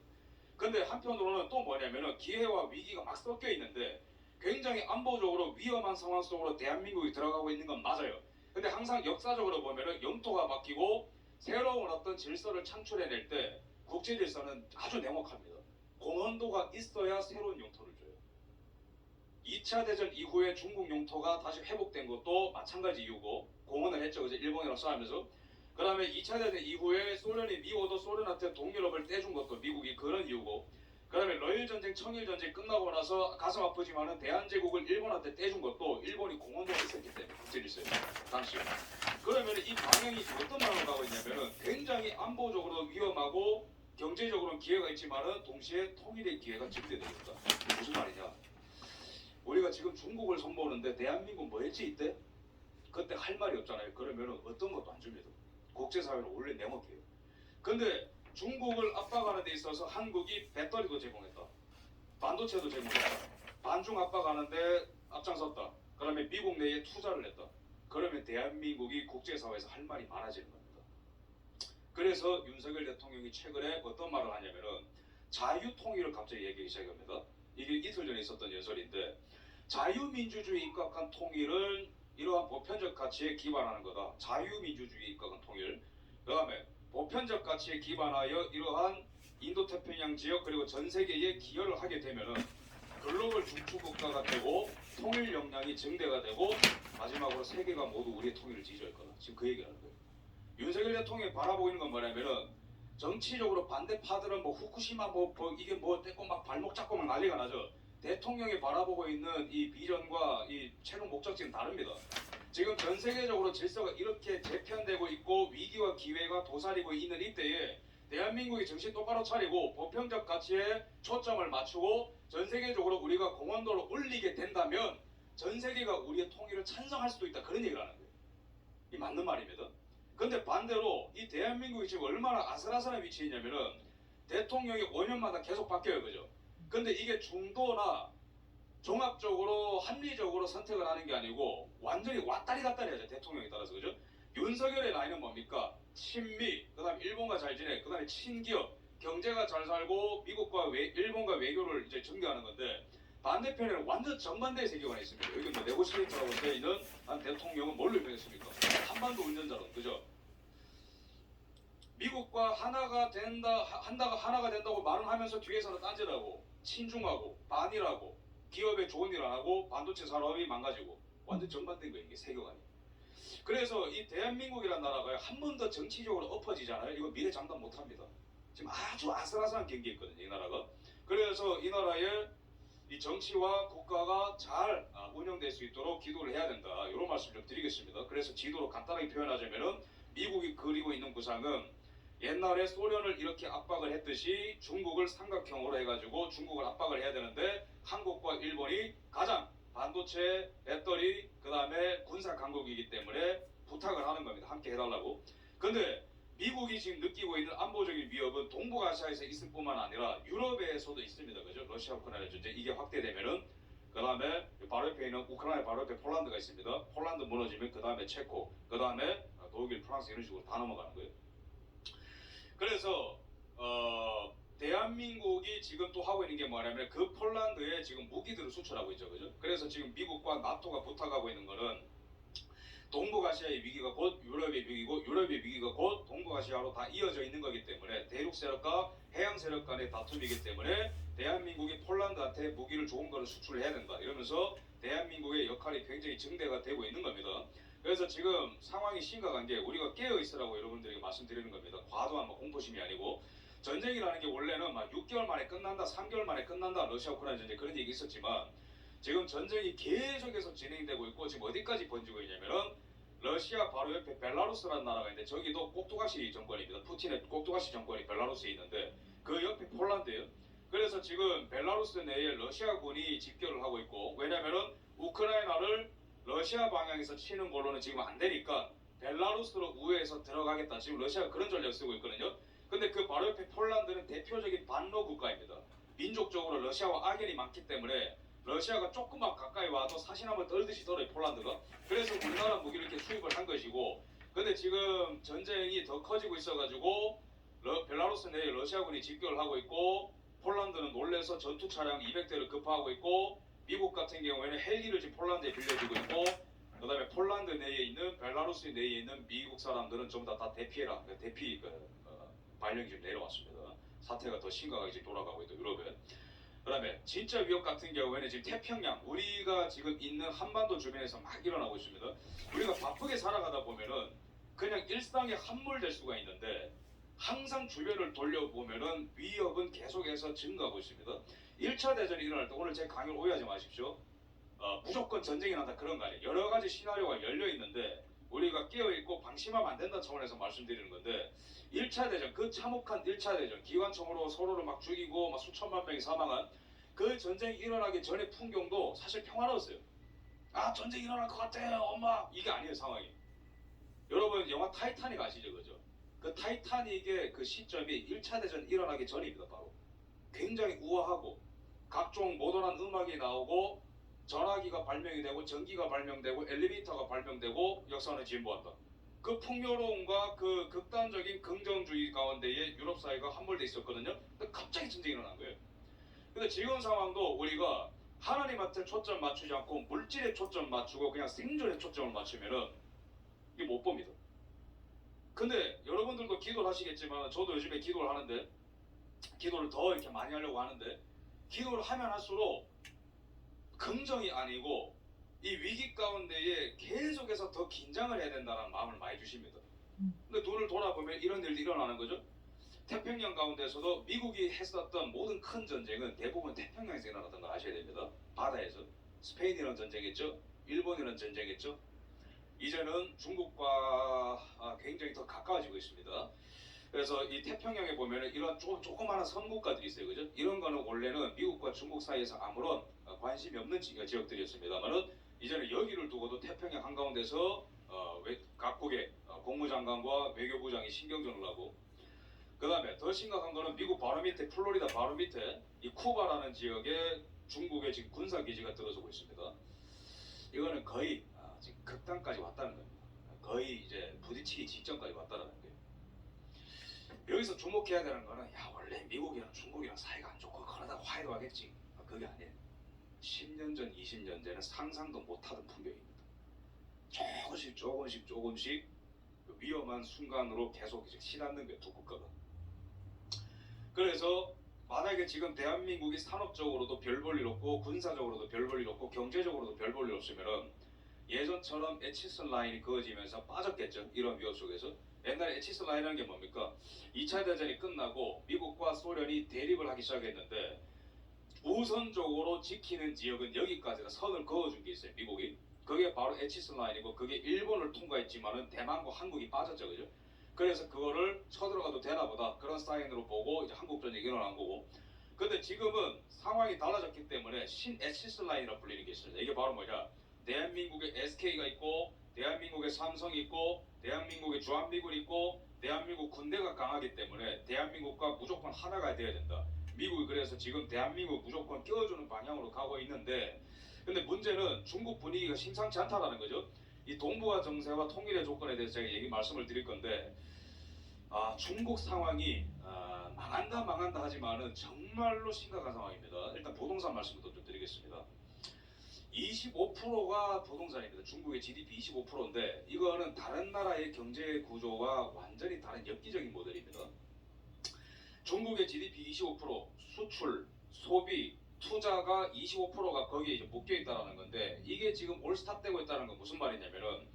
근데 한편으로는 또 뭐냐면은 기회와 위기가 막 섞여 있는데 굉장히 안보적으로 위험한 상황 속으로 대한민국이 들어가고 있는 건 맞아요. 근데 항상 역사적으로 보면은 영토가 바뀌고 새로운 어떤 질서를 창출해낼 때 국제 질서는 아주 냉혹합니다. 공헌도가 있어야 새로운 영토를 줘요. 2차 대전 이후에 중국 영토가 다시 회복된 것도 마찬가지 이유고 공헌을 했죠. 그죠? 일본이랑 싸우면서. 그 다음에 2차 대전 이후에 소련이 미워도 소련한테 동유럽을 떼준 것도 미국이 그런 이유고 그 다음에 러일전쟁, 청일전쟁 끝나고 나서 가슴 아프지만은 대한제국을 일본한테 떼준 것도 일본이 공헌도가 있었기 때문에 국제질서에 당시. 그러면 이 방향이 어떤 방향으로 가고 있냐면은 굉장히 안보적으로 위험하고 경제적으로는 기회가 있지만은 동시에 통일의 기회가 증대됩니다. 이게 무슨 말이냐? 우리가 지금 중국을 손보는데 대한민국 뭐 했지 이때? 그때 할 말이 없잖아요. 그러면은 어떤 것도 안 줍니다. 국제사회는 원래 냉혹해요. 근데 중국을 압박하는 데 있어서 한국이 배터리도 제공했다. 반도체도 제공했다. 반중 압박하는데 앞장섰다. 그다음에 미국 내에 투자를 했다. 그러면 대한민국이 국제사회에서 할 말이 많아지는 겁니다. 그래서 윤석열 대통령이 최근에 어떤 말을 하냐면은 자유통일을 갑자기 얘기하기 시작합니다. 이게 이틀 전에 있었던 연설인데 자유민주주의에 입각한 통일은 이러한 보편적 가치에 기반하는 거다. 자유민주주의에 입각한 통일. 그 다음에 보편적 가치에 기반하여 이러한 인도태평양 지역 그리고 전 세계에 기여를 하게 되면은 글로벌 중추국가가 되고 통일 역량이 증대가 되고 마지막으로 세계가 모두 우리의 통일을 지지할 거다. 지금 그 얘기를 하는 거예요. 윤석열 대통령이 바라보고 있는 건 뭐냐면은 정치적으로 반대파들은 뭐 후쿠시마 뭐 이게 뭐 떼고 막 발목 잡고 막 난리가 나죠. 대통령이 바라보고 있는 이 비전과 이 최종 목적지는 다릅니다. 지금 전 세계적으로 질서가 이렇게 재편되고 있고 위기와 기회가 도사리고 있는 이때에 대한민국이 정신 똑바로 차리고 보편적 가치에 초점을 맞추고 전 세계적으로 우리가 공헌도를 올리게 된다면 전 세계가 우리의 통일을 찬성할 수도 있다. 그런 얘기를 하는 거예요. 이 맞는 말입니다. 근데 반대로 이 대한민국이 지금 얼마나 아슬아슬한 위치에 있냐면은 대통령이 5년마다 계속 바뀌어요. 그죠? 근데 이게 중도나 종합적으로 합리적으로 선택을 하는 게 아니고 완전히 왔다리 갔다리 하죠. 대통령에 따라서. 그죠? 윤석열의 라인은 뭡니까? 친미, 그 다음에 일본과 잘 지내, 그 다음에 친기업, 경제가 잘 살고 미국과 일본과 외교를 이제 전개하는 건데 반대편에는 완전 정반대의 세계관이 있습니다. 여기 뭐 네고시에이터라고 되어 있는 한 대통령은 뭘로 유명했습니까? 한반도 운전자론. 그죠? 미국과 하나가 하나가 된다고 말은 하면서 뒤에서는 딴짓하고 친중하고 반일하고 기업에 좋은 일 안 하고 반도체 산업이 망가지고 완전 정반대인 거예요. 이게 세계관이. 그래서 이 대한민국이라는 나라가 한 번 더 정치적으로 엎어지잖아요. 이거 미래 장담 못합니다. 지금 아주 아슬아슬한 경기에 있거든요. 이 나라가. 그래서 이 나라의 이 정치와 국가가 잘 운영될 수 있도록 기도를 해야 된다. 이런 말씀 좀 드리겠습니다. 그래서 지도로 간단하게 표현하자면은 미국이 그리고 있는 구상은 옛날에 소련을 이렇게 압박을 했듯이 중국을 삼각형으로 해가지고 중국을 압박을 해야 되는데 한국과 일본이 가장 반도체, 배터리, 그 다음에 군사 강국이기 때문에 부탁을 하는 겁니다. 함께 해달라고. 근데 미국이 지금 느끼고 있는 안보적인 위협은 동북아시아에서 있을 뿐만 아니라 유럽에서도 있습니다. 그죠? 러시아 우크라이나 전쟁 이게 확대되면은 그 다음에 바로 옆에 있는 우크라이나 바로 옆에 폴란드가 있습니다. 폴란드 무너지면 그 다음에 체코, 그 다음에 독일, 프랑스 이런 식으로 다 넘어가는 거예요. 그래서 대한민국이 지금 또 하고 있는 게 뭐냐면 그 폴란드에 지금 무기들을 수출하고 있죠. 그죠? 그래서 지금 미국과 나토가 부탁하고 있는 거는 동북아시아의 위기가 곧 유럽의 위기고 유럽의 위기가 곧 동북아시아로 다 이어져 있는 거기 때문에 대륙 세력과 해양 세력 간의 다툼이기 때문에 대한민국이 폴란드한테 무기를 좋은 거를 수출해야 된다. 이러면서 대한민국의 역할이 굉장히 증대가 되고 있는 겁니다. 그래서 지금 상황이 심각한 게 우리가 깨어 있으라고 여러분들에게 말씀드리는 겁니다. 과도한 공포심이 아니고 전쟁이라는 게 원래는 막 6개월 만에 끝난다, 3개월 만에 끝난다, 러시아 우크라이나 전쟁 그런 얘기 있었지만 지금 전쟁이 계속해서 진행되고 있고 지금 어디까지 번지고 있냐면은 러시아 바로 옆에 벨라루스라는 나라가 있는데 저기도 꼭두가시 정권입니다. 푸틴의 꼭두가시 정권이 벨라루스에 있는데 그 옆에 폴란드예요. 그래서 지금 벨라루스 내에 러시아군이 집결을 하고 있고 왜냐면은 우크라이나를 러시아 방향에서 치는 걸로는 지금 안 되니까 벨라루스로 우회해서 들어가겠다. 지금 러시아가 그런 전략을 쓰고 있거든요. 근데 그 바로 옆에 폴란드는 대표적인 반러 국가입니다. 민족적으로 러시아와 악연이 많기 때문에 러시아가 조금만 가까이 와도 사시나무 떨듯이 떨어요. 폴란드가. 그래서 우리나라 무기를 이렇게 수입을 한 것이고 근데 지금 전쟁이 더 커지고 있어가지고 벨라루스 내에 러시아군이 집결을 하고 있고 폴란드는 놀래서 전투 차량 200대를 급파하고 있고 미국 같은 경우에는 헬기를 지금 폴란드에 빌려주고 있고 그 다음에 폴란드 내에 있는 벨라루스 내에 있는 미국 사람들은 전부 다 대피해라. 대피 발령이 지금 내려왔습니다. 사태가 더 심각하게 지금 돌아가고 있고 유럽에. 그 다음에 진짜 위협 같은 경우에는 지금 태평양 우리가 지금 있는 한반도 주변에서 막 일어나고 있습니다. 우리가 바쁘게 살아가다 보면은 그냥 일상에 함몰될 수가 있는데 항상 주변을 돌려보면은 위협은 계속해서 증가하고 있습니다. 1차 대전이 일어날 때 오늘 제 강의를 오해하지 마십시오. 무조건 전쟁이 난다 그런 거 아니에요. 여러 가지 시나리오가 열려 있는데 우리가 깨어있고 방심하면 안 된다 차원에서 말씀드리는 건데 1차 대전 그 참혹한 1차 대전 기관총으로 서로를 막 죽이고 막 수천만 명이 사망한 그 전쟁이 일어나기 전의 풍경도 사실 평화로웠어요. 아 전쟁이 일어날 것 같아요 엄마 이게 아니에요 상황이. 여러분 영화 타이타닉 아시죠 그죠? 그 타이타닉의 그 시점이 1차 대전 일어나기 전입니다 바로. 굉장히 우아하고 각종 모던한 음악이 나오고 전화기가 발명이 되고 전기가 발명되고 엘리베이터가 발명되고 역사는 진보한다. 그 풍요로움과 그 극단적인 긍정주의 가운데에 유럽 사회가 함몰돼 있었거든요. 근데 갑자기 전쟁이 일어난 거예요. 근데 지금 상황도 우리가 하나님한테 초점 맞추지 않고 물질에 초점 맞추고 그냥 생존에 초점을 맞추면은 이게 못 봅니다. 근데 여러분들도 기도를 하시겠지만 저도 요즘에 기도를 하는데 기도를 더 이렇게 많이 하려고 하는데 기도를 하면 할수록 긍정이 아니고 이 위기 가운데에 계속해서 더 긴장을 해야 된다는 마음을 많이 주십니다. 근데 눈을 돌아보면 이런 일도 일어나는 거죠. 태평양 가운데서도 미국이 했었던 모든 큰 전쟁은 대부분 태평양에서 일어났던 걸 아셔야 됩니다. 바다에서. 스페인이라는 전쟁했죠. 일본이라는 전쟁했죠. 이제는 중국과 굉장히 더 가까워지고 있습니다. 그래서 이 태평양에 보면은 이런 조그마한 섬국가들이 있어요, 그죠? 이런 거는 원래는 미국과 중국 사이에서 아무런 관심이 없는 지역들이었습니다만은 이제는 여기를 두고도 태평양 한가운데서 각국의 국무장관과 외교부장이 신경전을 하고, 그 다음에 더 심각한 거는 미국 바로 밑에 플로리다 바로 밑에 이 쿠바라는 지역에 중국의 지금 군사기지가 들어서고 있습니다. 이거는 거의 지금 극단까지 왔다는 겁니다. 거의 이제 부딪히기 직전까지 왔다는 거예요. 여기서 주목해야 되는 거는 원래 미국이랑 중국이랑 사이가 안 좋고 그러다가 화해도 하겠지. 그게 아니에요. 10년 전, 20년 전에는 상상도 못하던 풍경입니다. 조금씩 위험한 순간으로 계속 이제 치닫는 거예요, 두 국가가. 그래서 만약에 지금 대한민국이 산업적으로도 별 볼 일 없고 군사적으로도 별 볼 일 없고 경제적으로도 별 볼 일 없으면은 예전처럼 에치슨 라인이 그어지면서 빠졌겠죠. 이런 위협 속에서. 옛날에 에치슨 라인이라는 게 뭡니까? 2차 대전이 끝나고 미국과 소련이 대립을 하기 시작했는데 우선적으로 지키는 지역은 여기까지가 선을 그어준 게 있어요, 미국이. 그게 바로 에치슨 라인이고, 그게 일본을 통과했지만은 대만과 한국이 빠졌죠, 그죠? 그래서 그거를 쳐들어가도 되나 보다, 그런 사인으로 보고 이제 한국전쟁이 일어난 거고. 근데 지금은 상황이 달라졌기 때문에 신 에치슨 라인이라고 불리는 게 있어요. 이게 바로 뭐냐? 대한민국의 SK가 있고, 대한민국의 삼성이 있고, 대한민국의 주한미군이 있고, 대한민국 군대가 강하기 때문에 대한민국과 무조건 하나가 돼야 된다. 미국이 그래서 지금 대한민국 무조건 껴주는 방향으로 가고 있는데, 근데 문제는 중국 분위기가 심상치 않다라는 거죠. 이 동북아 정세와 통일의 조건에 대해서 제가 말씀을 드릴 건데, 중국 상황이 망한다 하지만은 정말로 심각한 상황입니다. 일단 부동산 말씀부터 좀 드리겠습니다. 25%가 부동산입니다. 중국의 GDP 25%인데 이거는 다른 나라의 경제 구조와 완전히 다른 엽기적인 모델입니다. 중국의 GDP 25%, 수출, 소비, 투자가 25%가 거기에 이제 묶여 있다는 건데, 이게 지금 올스탑되고 있다는 건 무슨 말이냐면은,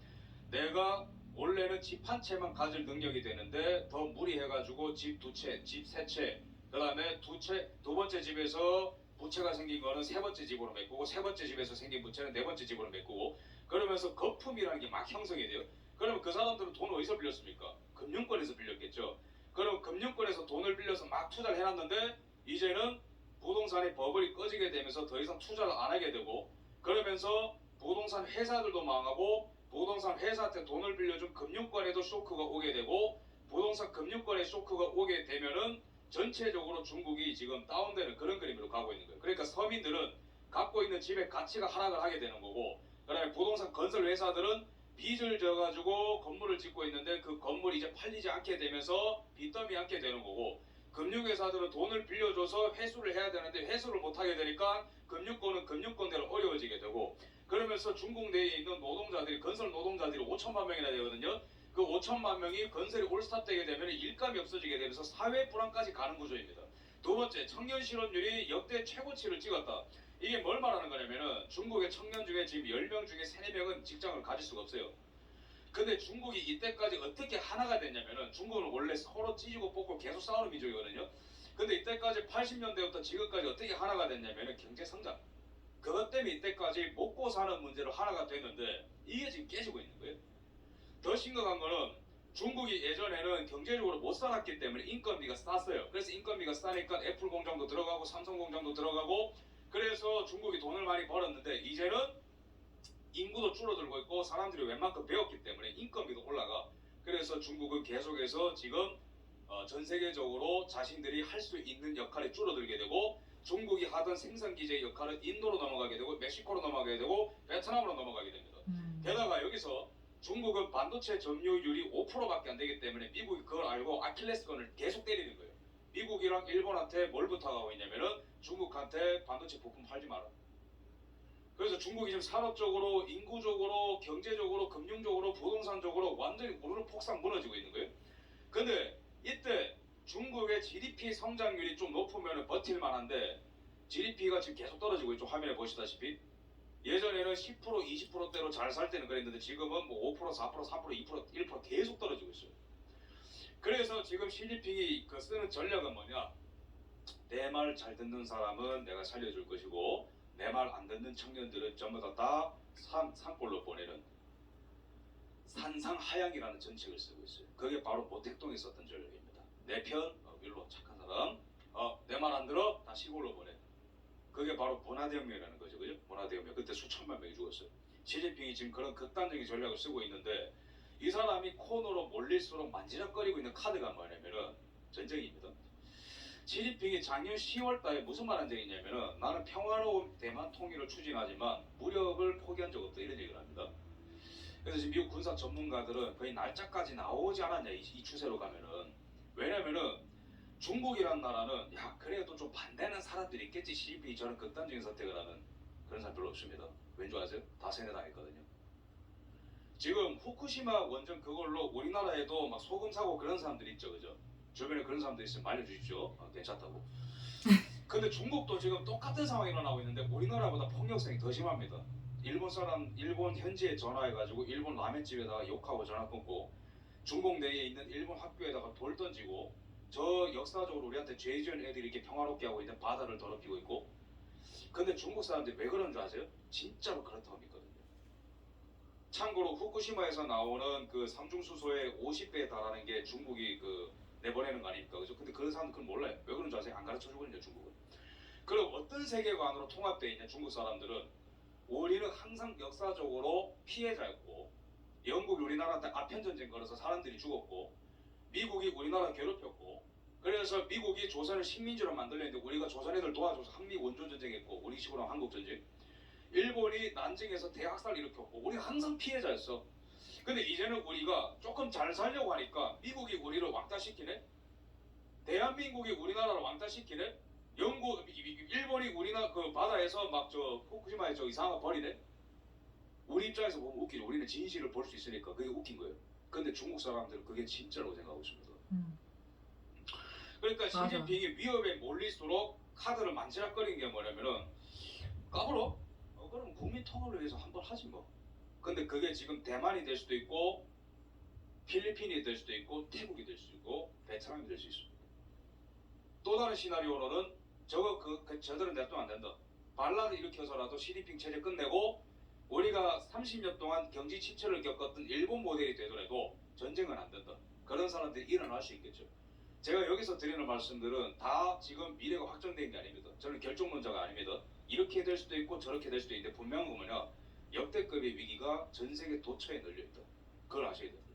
내가 원래는 집 한 채만 가질 능력이 되는데 더 무리해가지고 집 두 채, 집 세 채, 그 다음에 두 번째 집에서 부채가 생긴 거는 세 번째 집으로 메꾸고, 세 번째 집에서 생긴 부채는 네 번째 집으로 메꾸고, 그러면서 거품이라는 게 막 형성이 돼요. 그러면 그 사람들은 돈을 어디서 빌렸습니까? 금융권에서 빌렸겠죠. 그럼 금융권에서 돈을 빌려서 막 투자를 해놨는데 이제는 부동산의 버블이 꺼지게 되면서 더 이상 투자를 안 하게 되고, 그러면서 부동산 회사들도 망하고, 부동산 회사한테 돈을 빌려준 금융권에도 쇼크가 오게 되고, 부동산 금융권에 쇼크가 오게 되면은 전체적으로 중국이 지금 다운되는 그런 그림으로 가고 있는 거예요. 그러니까 서민들은 갖고 있는 집의 가치가 하락을 하게 되는 거고, 그다음에 부동산 건설 회사들은 빚을 져가지고 건물을 짓고 있는데 그 건물이 이제 팔리지 않게 되면서 빚더미 않게 되는 거고, 금융회사들은 돈을 빌려줘서 회수를 해야 되는데 회수를 못하게 되니까 금융권은 금융권대로 어려워지게 되고, 그러면서 중국 내에 있는 노동자들이, 건설 노동자들이 5천만 명이나 되거든요. 그 5천만 명이 건설이 올스탑되게 되면 일감이 없어지게 되면서 사회 불안까지 가는 구조입니다. 두 번째, 청년 실업률이 역대 최고치를 찍었다. 이게 뭘 말하는 거냐면은 중국의 청년 중에 지금 10명 중에 3, 4명은 직장을 가질 수가 없어요. 근데 중국이 이때까지 어떻게 하나가 됐냐면은, 중국은 원래 서로 찢고 뽑고 계속 싸우는 민족이거든요. 근데 이때까지 80년대부터 지금까지 어떻게 하나가 됐냐면은 경제 성장. 그것 때문에 이때까지 먹고 사는 문제로 하나가 됐는데 이게 지금 깨지고 있는 거예요. 더 심각한 거는 중국이 예전에는 경제적으로 못 살았기 때문에 인건비가 쌌어요. 그래서 인건비가 싸니까 애플 공장도 들어가고 삼성 공장도 들어가고, 그래서 중국이 돈을 많이 벌었는데 이제는 인구도 줄어들고 있고 사람들이 웬만큼 배웠기 때문에 인건비도 올라가. 그래서 중국은 계속해서 지금 전 세계적으로 자신들이 할 수 있는 역할이 줄어들게 되고, 중국이 하던 생산기지의 역할은 인도로 넘어가게 되고 멕시코로 넘어가게 되고 베트남으로 넘어가게 됩니다. 게다가 여기서 중국은 반도체 점유율이 5%밖에 안 되기 때문에 미국이 그걸 알고 아킬레스건을 계속 때리는 거예요. 미국이랑 일본한테 뭘 부탁하고 있냐면은 중국한테 반도체 부품 팔지 마라. 그래서 중국이 지금 산업적으로, 인구적으로, 경제적으로, 금융적으로, 부동산적으로 완전히 우르르 폭삭 무너지고 있는 거예요. 근데 이때 중국의 GDP 성장률이 좀 높으면 버틸 만한데 GDP가 지금 계속 떨어지고 있죠. 화면에 보시다시피 예전에는 10% 20%대로 잘 살 때는 그랬는데 지금은 뭐 5% 4% 3% 2% 1% 계속 떨어지고 있어요. 그래서 지금 시진핑이 쓰는 전략은 뭐냐? 내 말 잘 듣는 사람은 내가 살려줄 것이고 내 말 안 듣는 청년들은 전부 다 산골로 보내는 산상하양이라는 정책을 쓰고 있어요. 그게 바로 모택동에 썼던 전략입니다. 내 편 밀로 착한 사람 내 말 안 들어 다 시골로 보내. 그게 바로 문화대혁명이라는 거죠. 그죠? 문화대혁명. 그때 수천만 명이 죽었어요. 시진핑이 지금 그런 극단적인 전략을 쓰고 있는데 이 사람이 코너로 몰릴수록 만지작거리고 있는 카드가 뭐냐면은 전쟁입니다. 시진핑이 작년 10월 달에 무슨 말 한 적이 있냐면은 나는 평화로운 대만 통일을 추진하지만 무력을 포기한 적 없다 이런 얘기를 합니다. 그래서 지금 미국 군사 전문가들은 거의 날짜까지 나오지 않았냐 이 추세로 가면은. 왜냐면은 중국이란 나라는 야 그래도 좀 반대하는 사람들이 있겠지. 시진핑이 저런 극단적인 선택을 하는 그런 사람 별로 없습니다. 왠지 아세요? 다 세뇌당했거든요. 지금 후쿠시마 원전 그걸로 우리나라에도 막 소금 사고 그런 사람들이 있죠. 그죠? 주변에 그런 사람들 있으면 알려주십시오. 괜찮다고. 근데 중국도 지금 똑같은 상황이 일어나고 있는데 우리나라보다 폭력성이 더 심합니다. 일본 현지에 전화해가지고 일본 라면집에다가 욕하고 전화 끊고 중국 내에 있는 일본 학교에다가 돌 던지고 저 역사적으로 우리한테 죄 지은 애들이 이렇게 평화롭게 하고 있는 바다를 더럽히고 있고. 근데 중국 사람들이 왜 그런 줄 아세요? 진짜로 그렇다고 믿거든요. 참고로 후쿠시마에서 나오는 그 삼중수소의 50배에 달하는 게 중국이 그 내보내는 거 아닙니까? 그죠? 근데 그런 사람들 그건 몰라요. 왜 그런 줄 아세요? 안 가르쳐주고 있는데 중국은. 그럼 어떤 세계관으로 통합되어 있냐 중국 사람들은 우리는 항상 역사적으로 피해자였고 영국이 우리나라한테 아편전쟁 걸어서 사람들이 죽었고 미국이 우리나라 괴롭혔고 그래서 미국이 조선을 식민지로 만들려는데 우리가 조선 애들 도와줘서 한미 원조전쟁했고 우리 식으로 한국전쟁. 일본이 난징에서 대학살 일으켰고 우리가 항상 피해자였어. 근데 이제는 우리가 조금 잘 살려고 하니까 미국이 우리를 왕따시키네. 대한민국이 우리나라를 왕따시키네. 일본이 우리나라 그 바다에서 막 저 후쿠시마에 저 이상한 거 버리네. 우리 입장에서 보면 웃기죠. 우리는 진실을 볼 수 있으니까 그게 웃긴 거예요. 근데 중국 사람들은 그게 진짜라고 생각하고 있습니다. 그러니까 시진핑이 위협에 몰릴수록 카드를 만지락거리는 게 뭐냐면은 까불어? 그럼 국민 통합을 위해서 한번 하지 뭐. 근데 그게 지금 대만이 될 수도 있고 필리핀이 될 수도 있고 태국이 될 수도 있고 베트남이 될 수 있습니다. 또 다른 시나리오로는 저들은 냅두면 안 된다. 반란을 일으켜서라도 시진핑 체제 끝내고 우리가 30년 동안 경제 침체를 겪었던 일본 모델이 되더라도 전쟁은 안 된다. 그런 사람들이 일어날 수 있겠죠. 제가 여기서 드리는 말씀들은 다 지금 미래가 확정된 게 아닙니다. 저는 결정론자가 아닙니다. 이렇게 될 수도 있고 저렇게 될 수도 있는데 분명한 건 뭐냐. 역대급의 위기가 전 세계 도처에 널려있다. 그걸 아셔야 됩니다.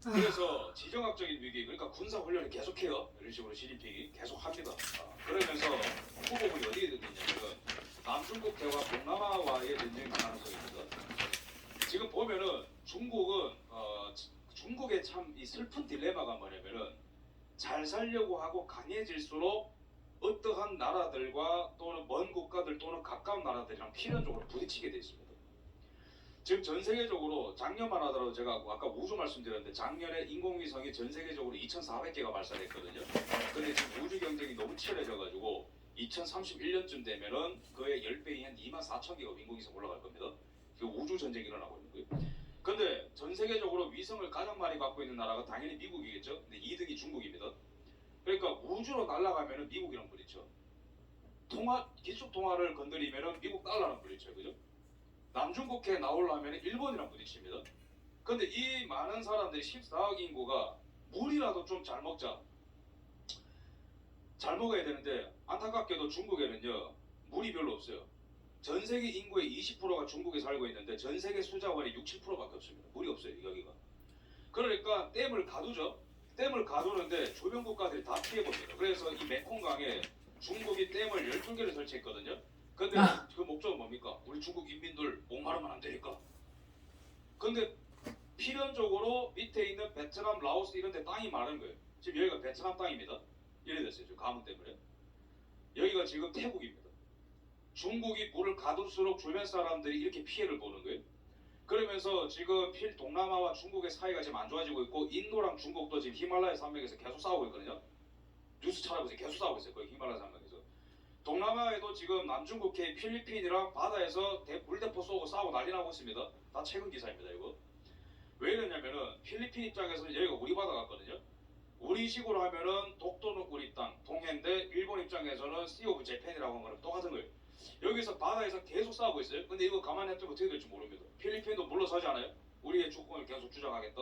그래서 지정학적인 위기, 그러니까 군사훈련을 계속해요. 이런 식으로 시진핑이 계속 합니다. 그러면서 후보군이 어디에 들겠냐면 남중국 대화 동남아와의 전쟁 가능성입니다. 지금 보면은 중국의 참 이 슬픈 딜레마가 뭐냐면은 잘 살려고 하고 강해질수록 어떠한 나라들과 또는 먼 국가들 또는 가까운 나라들이랑 필연적으로 부딪히게 돼 있습니다. 지금 전 세계적으로 작년만 하더라도 제가 아까 우주 말씀드렸는데 작년에 인공위성이 전 세계적으로 2,400개가 발사됐거든요. 근데 지금 우주 경쟁이 너무 치열해져가지고 2031년쯤 되면은 그의 10배인 한 24,000개가 인공위성 올라갈 겁니다. 지금 우주 전쟁이 일어나고 있는 거예요. 근데 전 세계적으로 위성을 가장 많이 갖고 있는 나라가 당연히 미국이겠죠. 근데 2등이 중국입니다. 그러니까 우주로 날아가면은 미국이랑 부딪혀. 기축 통화를 건드리면은 미국 달러랑 부딪혀요. 그죠? 남중국해에 나오려면 일본이랑 부딪힙니다. 근데 이 많은 사람들이 14억 인구가 물이라도 좀 잘 먹자. 잘 먹어야 되는데 안타깝게도 중국에는요. 물이 별로 없어요. 전 세계 인구의 20%가 중국에 살고 있는데 전 세계 수자원의 6, 7%밖에 없습니다. 물이 없어요. 여기가. 그러니까 댐을 가두죠. 댐을 가두는데 주변 국가들이 다 피해봅니다. 그래서 이 메콩강에 중국이 댐을 12개를 설치했거든요. 근데 그 목적은 뭡니까? 우리 중국 인민들 목마르면 안 되니까. 근데 필연적으로 밑에 있는 베트남, 라오스 이런 데 땅이 많은 거예요. 지금 여기가 베트남 땅입니다. 이래 됐어요. 지금 가뭄 때문에. 여기가 지금 태국입니다. 중국이 물을 가둘수록 주변 사람들이 이렇게 피해를 보는 거예요. 그러면서 지금 동남아와 중국의 사이가 지금 안 좋아지고 있고 인도랑 중국도 지금 히말라야 산맥에서 계속 싸우고 있거든요. 뉴스 찾아보세요. 계속 싸우고 있어요. 거기 히말라야 산맥에서. 동남아에도 지금 남중국해 필리핀이랑 바다에서 물대포 쏘고 싸우고 난리 나고 있습니다. 다 최근 기사입니다. 이거. 왜 이러냐면은 필리핀 입장에서는 여기가 우리 바다 같거든요. 우리 식으로 하면은 독도는 우리 땅, 동해인데 일본 입장에서는 Sea of Japan이라고 하는 거랑 똑같은 거예요. 여기서 바다에서 계속 싸우고 있어요. 근데 이거 가만히 냅두면 어떻게 될지 모릅니다. 필리핀도 물러서지 않아요? 우리의 주권을 계속 주장하겠다.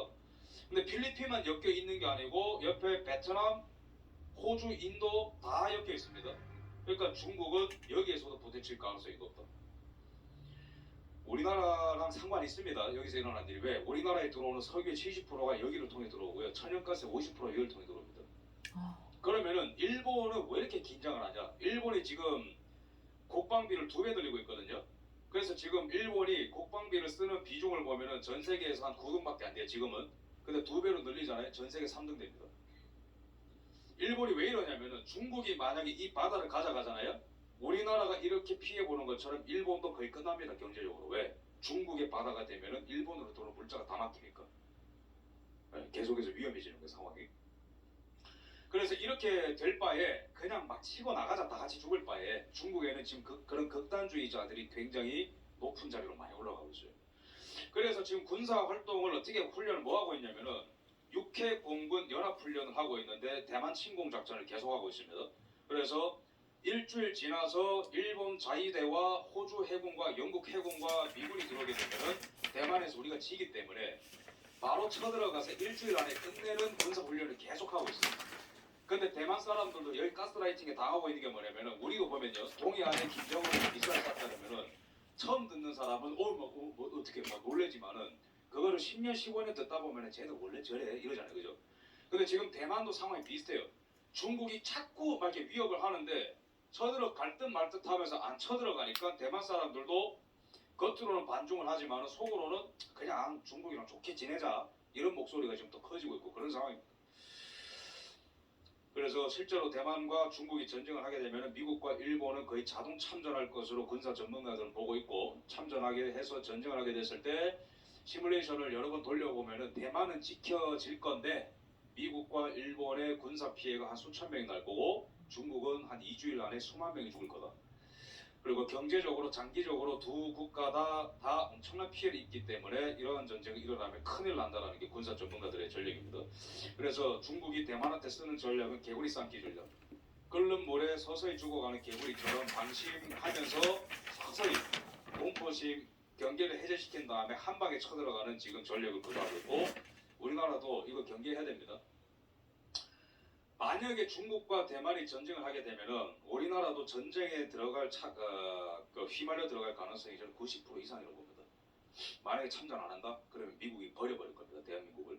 근데 필리핀만 엮여 있는 게 아니고 옆에 베트남, 호주, 인도 다 엮여 있습니다. 그러니까 중국은 여기에서도 부딪힐 가능성이 높다. 우리나라랑 상관이 있습니다. 여기서 일어난 일이. 왜? 우리나라에 들어오는 석유의 70%가 여기를 통해 들어오고요. 천연가스의 50%가 여기를 통해 들어옵니다. 그러면은 일본은 왜 이렇게 긴장을 하냐? 일본이 지금 국방비를 2배 늘리고 있거든요. 그래서 지금 일본이 국방비를 쓰는 비중을 보면은 전 세계에서 한 9등밖에 안 돼요. 지금은. 근데 2배로 늘리잖아요. 전 세계 3등 됩니다. 일본이 왜 이러냐면은 중국이 만약에 이 바다를 가져가잖아요. 우리나라가 이렇게 피해보는 것처럼 일본도 거의 끝납니다. 경제적으로. 왜? 중국의 바다가 되면은 일본으로 들어오는 물자가 다 막히니까. 네, 계속해서 위험해지는 그 상황이. 그래서 이렇게 될 바에 그냥 막 치고 나가자, 다 같이 죽을 바에 중국에는 지금 그런 극단주의자들이 굉장히 높은 자리로 많이 올라가고 있어요. 그래서 지금 군사 활동을 어떻게 훈련을 뭐 하고 있냐면은 육해 공군 연합 훈련을 하고 있는데 대만 침공 작전을 계속하고 있습니다. 그래서 일주일 지나서 일본 자위대와 호주 해군과 영국 해군과 미군이 들어오게 되면은 대만에서 우리가 지기 때문에 바로 쳐들어가서 일주일 안에 끝내는 군사 훈련을 계속하고 있습니다. 근데 대만 사람들도 여기 가스라이팅에 당하고 있는 게 뭐냐면은 우리도 보면요, 동해안에 김정은이 미사일 쐈다면은 처음 듣는 사람은 뭐 어떻게 막 놀래지만은 그거를 10년 15년 듣다 보면은 쟤도 원래 저래 이러잖아요, 그죠? 근데 지금 대만도 상황이 비슷해요. 중국이 자꾸 막 이렇게 위협을 하는데 쳐들어갈 듯 말 듯 하면서 안 쳐들어가니까 대만 사람들도 겉으로는 반중을 하지만 속으로는 그냥 중국이랑 좋게 지내자 이런 목소리가 지금 또 커지고 있고 그런 상황입니다. 그래서 실제로 대만과 중국이 전쟁을 하게 되면 미국과 일본은 거의 자동 참전할 것으로 군사 전문가들은 보고 있고, 참전하게 해서 전쟁을 하게 됐을 때 시뮬레이션을 여러 번 돌려보면 대만은 지켜질 건데 미국과 일본의 군사 피해가 한 수천 명이 날 거고 중국은 한 2주일 안에 수만 명이 죽을 거다. 그리고 경제적으로 장기적으로 두 국가 다 엄청난 피해를 입기 때문에 이러한 전쟁이 일어나면 큰일 난다라는 게 군사 전문가들의 전략입니다. 그래서 중국이 대만한테 쓰는 전략은 개구리 삶기 전략. 끓는 물에 서서히 죽어가는 개구리처럼 방심하면서 서서히 공포심 경계를 해제시킨 다음에 한 방에 쳐들어가는 지금 전략을 구사하고 있고, 우리나라도 이거 경계해야 됩니다. 만약에 중국과 대만이 전쟁을 하게 되면은 우리나라도 전쟁에 들어갈 휘말려 들어갈 가능성이 저는 90% 이상이라고 봅니다. 만약에 참전 안 한다? 그러면 미국이 버려버릴 겁니다. 대한민국을.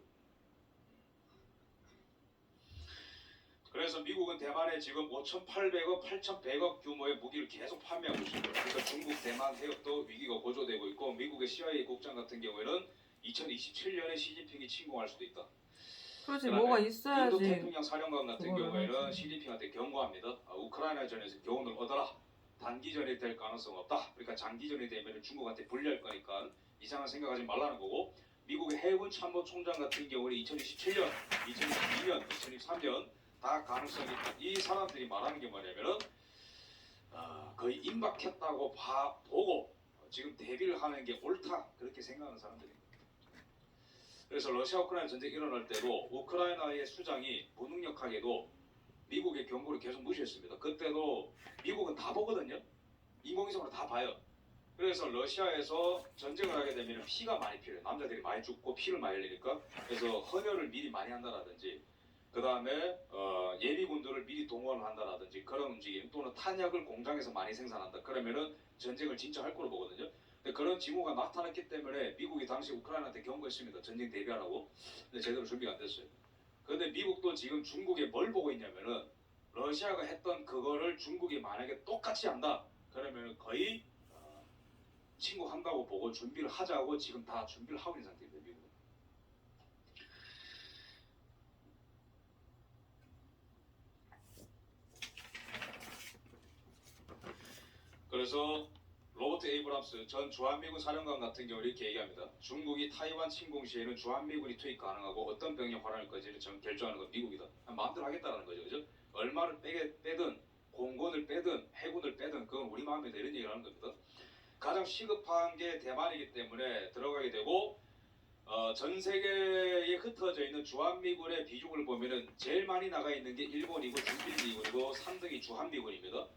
그래서 미국은 대만에 지금 5,800억, 8,100억 규모의 무기를 계속 판매하고 있습니다. 그러니까 중국, 대만 해역도 위기가 고조되고 있고, 미국의 CIA 국장 같은 경우에는 2027년에 시진핑이 침공할 수도 있다. 그렇지, 뭐가 있어야지. 인도 태평양 사령관 같은 경우에는 하지. 시진핑한테 경고합니다. 우크라이나전에서 교훈을 얻어라. 단기전이 될 가능성 없다. 그러니까 장기전이 되면 중국한테 불리할 거니까 이상한 생각하지 말라는 거고, 미국의 해군 참모총장 같은 경우는 2027년, 2022년, 2023년 다 가능성이 있다. 이 사람들이 말하는 게 뭐냐면은 거의 임박했다고 보고 지금 대비를 하는 게 옳다 그렇게 생각하는 사람들입니다. 그래서 러시아 우크라이나 전쟁이 일어날 때도 우크라이나의 수장이 무능력하게도 미국의 경고를 계속 무시했습니다. 그때도 미국은 다 보거든요. 인공위성으로 다 봐요. 그래서 러시아에서 전쟁을 하게 되면 피가 많이 필요해요. 남자들이 많이 죽고 피를 많이 흘리니까. 그래서 헌혈을 미리 많이 한다라든지, 그 다음에 예비군들을 미리 동원을 한다라든지 그런 움직임, 또는 탄약을 공장에서 많이 생산한다. 그러면은 전쟁을 진짜 할 거로 보거든요. 근데 그런 징후가 나타났기 때문에 미국이 당시 우크라이나한테 경고했습니다. 전쟁 대비하라고. 근데 제대로 준비가 안 됐어요. 그런데 미국도 지금 중국에 뭘 보고 있냐면은 러시아가 했던 그거를 중국이 만약에 똑같이 한다. 그러면 거의 침공한다고 보고 준비를 하자고 지금 다 준비를 하고 있는 상태입니다. 미국은. 그래서 로버트 에이브람스 전 주한미군 사령관 같은 경우 이렇게 얘기합니다. 중국이 타이완 침공 시에는 주한미군이 투입 가능하고 어떤 병력 활용할 건지를 결정하는 건 미국이다. 마음대로 하겠다는 거죠. 그죠? 얼마를 빼든 공군을 빼든 해군을 빼든 그건 우리 마음이다 이런 얘기를 하는 겁니다. 가장 시급한 게 대만이기 때문에 들어가게 되고, 전 세계에 흩어져 있는 주한미군의 비중을 보면은 제일 많이 나가 있는 게 일본이고 주1미군이고 3등이 주한미군입니다.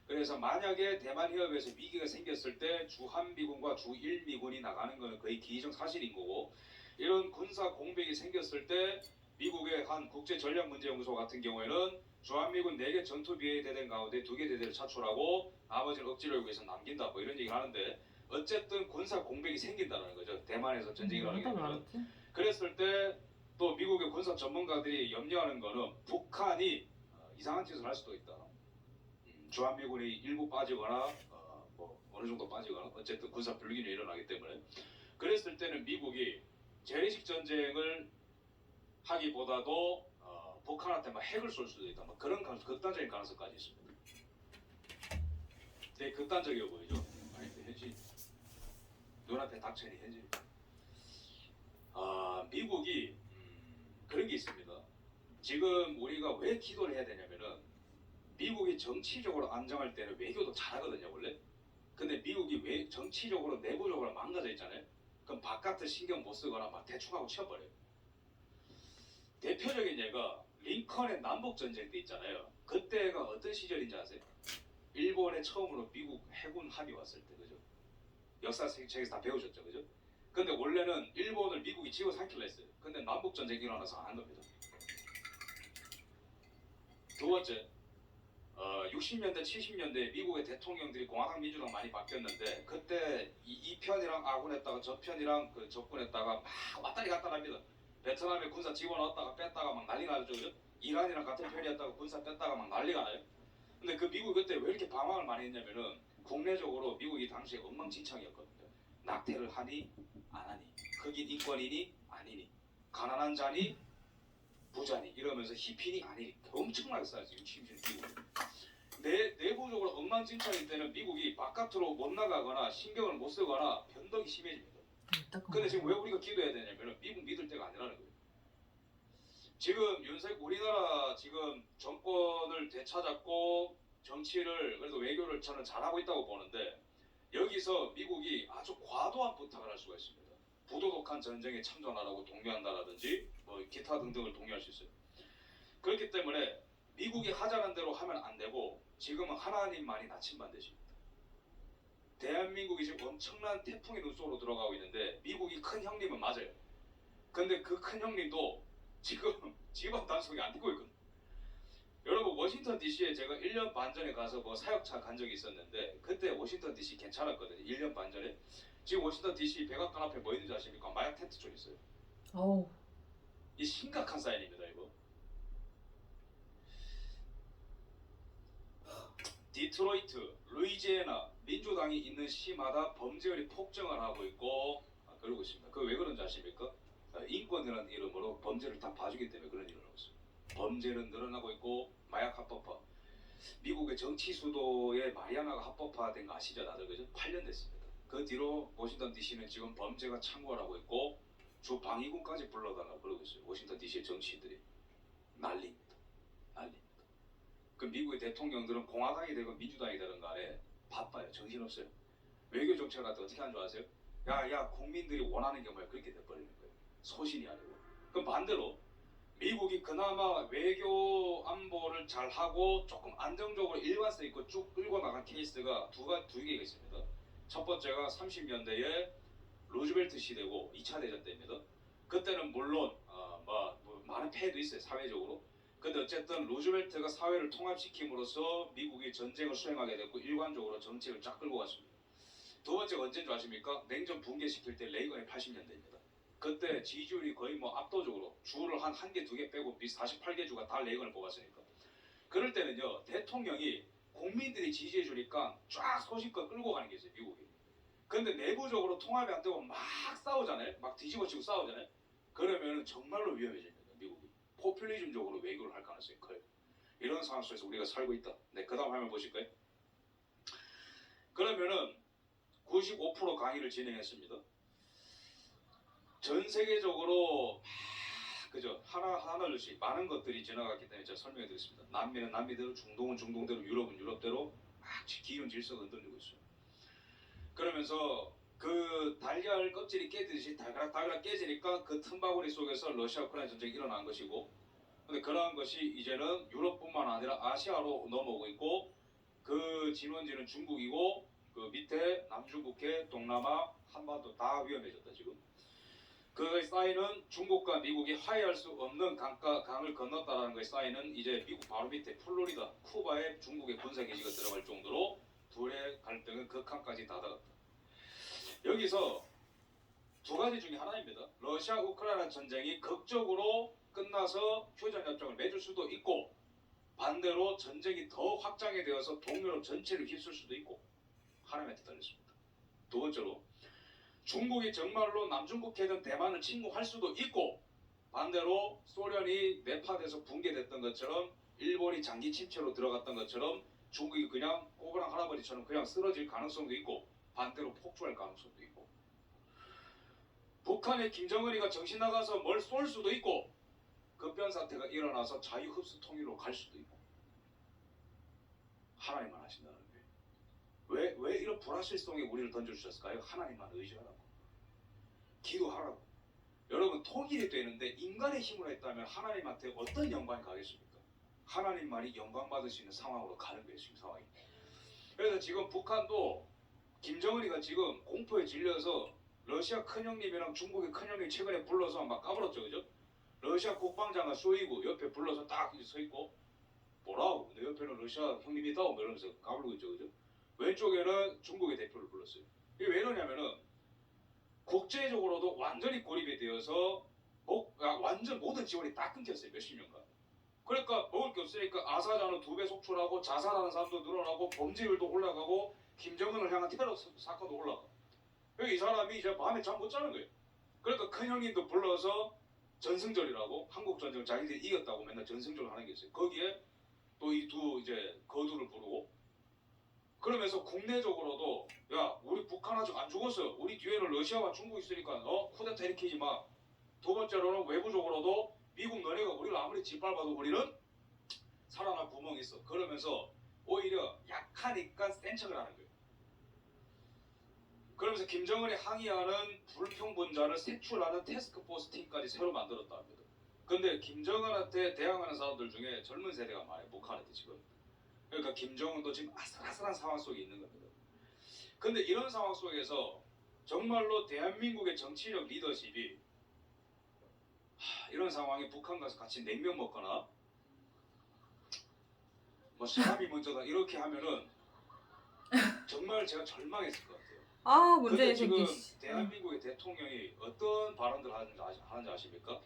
그래서 만약에 대만 해협에서 위기가 생겼을 때 주한미군과 주1미군이 나가는 것은 거의 기정사실인 거고, 이런 군사 공백이 생겼을 때 미국의 한 국제전략문제연구소 같은 경우에는 주한미군 4개 전투 비행대대 가운데 2개 대대를 차출하고 나머지는 억지로 여기서 남긴다 뭐 이런 얘기를 하는데 어쨌든 군사 공백이 생긴다는 거죠. 대만에서 전쟁이 일어나게 되면. 말했지? 그랬을 때 또 미국의 군사 전문가들이 염려하는 거는 북한이 이상한 짓을 할 수도 있다. 주한미군이 일부 빠지거나 뭐 어느 정도 빠지거나 어쨌든 군사 불균이 일어나기 때문에 그랬을 때는 미국이 재래식 전쟁을 하기보다도 북한한테 막 핵을 쏠 수도 있다. 뭐 그런 극단적인 가능성까지 있습니다. 되게 극단적이어 보이죠? 아니 현실 눈앞에 닥쳐니 현실. 미국이 그런 게 있습니다. 지금 우리가 왜 기도를 해야 되냐면은 미국이 정치적으로 안정할 때는 외교도 잘하거든요 원래. 근데 미국이 왜 정치적으로 내부적으로 망가져 있잖아요. 그럼 바깥을 신경 못 쓰거나 막 대충 하고 치워버려요. 대표적인 예가 링컨의 남북 전쟁 때 있잖아요. 그때가 어떤 시절인지 아세요? 일본에 처음으로 미국 해군 합의 왔을 때 그죠? 역사책에서 다 배우셨죠 그죠? 근데 원래는 일본을 미국이 집어삼키려 했어요. 근데 남북 전쟁이 일어나서 안 한 겁니다. 두 번째, 60년대, 70년대 미국의 대통령들이 공화당, 민주당 많이 바뀌었는데 그때 이 편이랑 아군했다가 저 편이랑 그 적군했다가 막 왔다리 갔다 합니다. 베트남에 군사 집어넣었다가 뺐다가 막 난리 나죠. 그죠? 이란이랑 같은 편이었다가 군사 뺐다가 막 난리가 나요. 근데 그 미국이 그때 왜 이렇게 방황을 많이 했냐면은 국내적으로 미국이 당시에 엉망진창이었거든요. 낙태를 하니 안 하니, 흑인 인권이니 아니니, 가난한 자니 부자니 이러면서 히피니 아니니 엄청나게 쌓였어요. 60년 미국. 내부적으로 엉망진창일 때는 미국이 바깥으로 못 나가거나 신경을 못 쓰거나 변덕이 심해집니다. 근데 지금 왜 우리가 기도해야 되냐면 미국 믿을 때가 아니라는 거예요. 지금 우리나라 지금 정권을 되찾았고 정치를 그래도 외교를 저는 잘하고 있다고 보는데 여기서 미국이 아주 과도한 부탁을 할 수가 있습니다. 부도덕한 전쟁에 참전하라고 독려한다라든지 뭐 기타 등등을 독려할 수 있어요. 그렇기 때문에 미국이 하자는 대로 하면 안 되고 지금은 하나님만이 나침반대십니다. 대한민국이 지금 엄청난 태풍의 눈속으로 들어가고 있는데 미국이 큰 형님은 맞아요. 근데 그 큰 형님도 지금 집안 단속이 안 되고 있거든요. 여러분 워싱턴 DC에 제가 1년 반 전에 가서 뭐 사역차 간 적이 있었는데 그때 워싱턴 DC 괜찮았거든요. 1년 반 전에. 지금 워싱턴 DC 백악관 앞에 뭐 있는지 아십니까? 마약 텐트 쪽 있어요. 어우. 이 심각한 사연입니다 이거. 디트로이트, 루이지애나 민주당이 있는 시마다 범죄율이 폭증을 하고 있고 그러고 있습니다. 그 왜 그런지 아십니까? 인권이라는 이름으로 범죄를 다 봐주기 때문에 그런 일을 하고 있습니다. 범죄는 늘어나고 있고 마약 합법화. 미국의 정치 수도에 마리아나가 합법화된 거 아시죠? 다들 그죠? 8년 됐습니다. 그 뒤로 워싱턴 DC는 지금 범죄가 창궐 하고 있고 주 방위군까지 불러달라고 그러고 있어요. 워싱턴 DC의 정치인들이 난리입니다. 난리입니다. 그 미국의 대통령들은 공화당이 되건 민주당이 되든 간에 바빠요. 정신없어요. 외교 정책을 갖다 어떻게 하는 줄 아세요? 야 국민들이 원하는 게 뭐야 그렇게 돼버리는 거예요. 소신이 아니고. 그럼 반대로 미국이 그나마 외교 안보를 잘하고 조금 안정적으로 일관성 있고 쭉 끌고 나간 케이스가 두 개가 있습니다. 첫 번째가 30년대에 루즈벨트 시대고 2차 대전 때입니다. 그때는 물론 뭐 많은 폐해도 있어요. 사회적으로. 근데 어쨌든 루즈벨트가 사회를 통합시킴으로써 미국이 전쟁을 수행하게 됐고 일관적으로 정책을 쫙 끌고 갔습니다. 두 번째가 언제인 줄 아십니까? 냉전 붕괴시킬 때 레이건의 80년대입니다. 그때 지지율이 거의 뭐 압도적으로 주를 한 개, 2개 빼고 48개 주가 다 레이건을 뽑았으니까. 그럴 때는요 대통령이 국민들이 지지해 주니까 쫙 소식껏 끌고 가는 게 있어요 미국이. 근데 내부적으로 통합이 안 되고 막 싸우잖아요. 막 뒤집어치고 싸우잖아요. 그러면 정말로 위험해집니다 미국이. 포퓰리즘적으로 외교를 할 가능성이 커요. 이런 상황 속에서 우리가 살고 있다. 네, 그 다음 화면 보실까요? 그러면은 95% 강의를 진행했습니다. 전 세계적으로 그죠 하나둘씩 많은 것들이 지나갔기 때문에 제가 설명해 드리겠습니다. 남미는 남미대로, 중동은 중동대로, 유럽은 유럽대로 막 기존 질서가 흔들리고 있어요. 그러면서 그 달걀 껍질이 깨지듯이 달그락 깨지니까 그 틈바구니 속에서 러시아 우크라이나 전쟁이 일어난 것이고, 근데 그러한 것이 이제는 유럽뿐만 아니라 아시아로 넘어오고 있고, 그 진원지는 중국이고 그 밑에 남중국해, 동남아, 한반도 다 위험해졌다 지금. 그의 사인은 중국과 미국이 화해할 수 없는 강을 건넜다라는 것의 사인은 이제 미국 바로 밑에 플로리다, 쿠바에 중국의 군사 기지가 들어갈 정도로 둘의 갈등은 극한까지 다다랐다. 여기서 두 가지 중에 하나입니다. 러시아 우크라이나 전쟁이 극적으로 끝나서 휴전협정을 맺을 수도 있고 반대로 전쟁이 더 확장이 되어서 동유럽 전체를 휩쓸 수도 있고 하나님의 뜻 달렸습니다. 두 번째로 중국이 정말로 남중국 해전 대만을 침공할 수도 있고 반대로 소련이 매파돼서 붕괴됐던 것처럼 일본이 장기 침체로 들어갔던 것처럼 중국이 그냥 꼬부랑 할아버지처럼 그냥 쓰러질 가능성도 있고 반대로 폭주할 가능성도 있고 북한의 김정은이가 정신 나가서 뭘 쏠 수도 있고 급변 사태가 일어나서 자유흡수 통일로 갈 수도 있고 하나님만 하신다는 거예요. 왜 이런 불확실성에 우리를 던져주셨을까요? 하나님만 의지하라고 기도하라고. 여러분 통일이 되는데 인간의 힘으로 했다면 하나님한테 어떤 영광이 가겠습니까? 하나님만이 영광 받을 수 있는 상황으로 가는 거예요. 지금 상황이. 그래서 지금 북한도 김정은이가 지금 공포에 질려서 러시아 큰형님이랑 중국의 큰형님 최근에 불러서 막 까불었죠, 그죠? 러시아 국방장관 쇼이구 옆에 불러서 딱 서 있고 뭐라고? 내 옆에는 러시아 형님이 있다고 이러면서 까불고 있죠, 그죠? 왼쪽에는 중국의 대표를 불렀어요. 이게 왜 이러냐면은 국제적으로도 완전히 고립이 되어서 완전 모든 지원이 딱 끊겼어요. 몇십 년간. 그러니까 먹을 게 없으니까 아사자는 2배 속출하고 자살하는 사람도 늘어나고 범죄율도 올라가고 김정은을 향한 테러 사건도 올라가. 이 사람이 이제 밤에 잠 못 자는 거예요. 그러니까 큰형님도 불러서 전승절이라고 한국전쟁 자기들이 이겼다고 맨날 전승절을 하는 게 있어요. 거기에 또 이 두 이제 거두를 부르고 그러면서 국내적으로도 야 우리 북한 아직 안 죽었어. 우리 뒤에는 러시아와 중국 있으니까 쿠데타 일으키지 마. 두 번째로는 외부적으로도 미국 너네가 우리를 아무리 짓밟아도 우리는 살아날 구멍이 있어. 그러면서 오히려 약하니까 센 척을 하는 거예요. 그러면서 김정은이 항의하는 불평분자를 색출하는 테스크포스 팀까지 새로 만들었다 합니다. 근데 김정은한테 대항하는 사람들 중에 젊은 세대가 많아요. 북한한테 지금. 그러니까 김정은도 지금 아슬아슬한 상황 속에 있는 겁니다. 근데 이런 상황 속에서 정말로 대한민국의 정치력 리더십이 이런 상황에 북한 가서 같이 냉면 먹거나 뭐 사람이 먼저다 이렇게 하면은 정말 제가 절망했을 것 같아요. 아 근데 문제의 지금 새끼. 대한민국의 대통령이 어떤 발언들을 하는지 아십니까?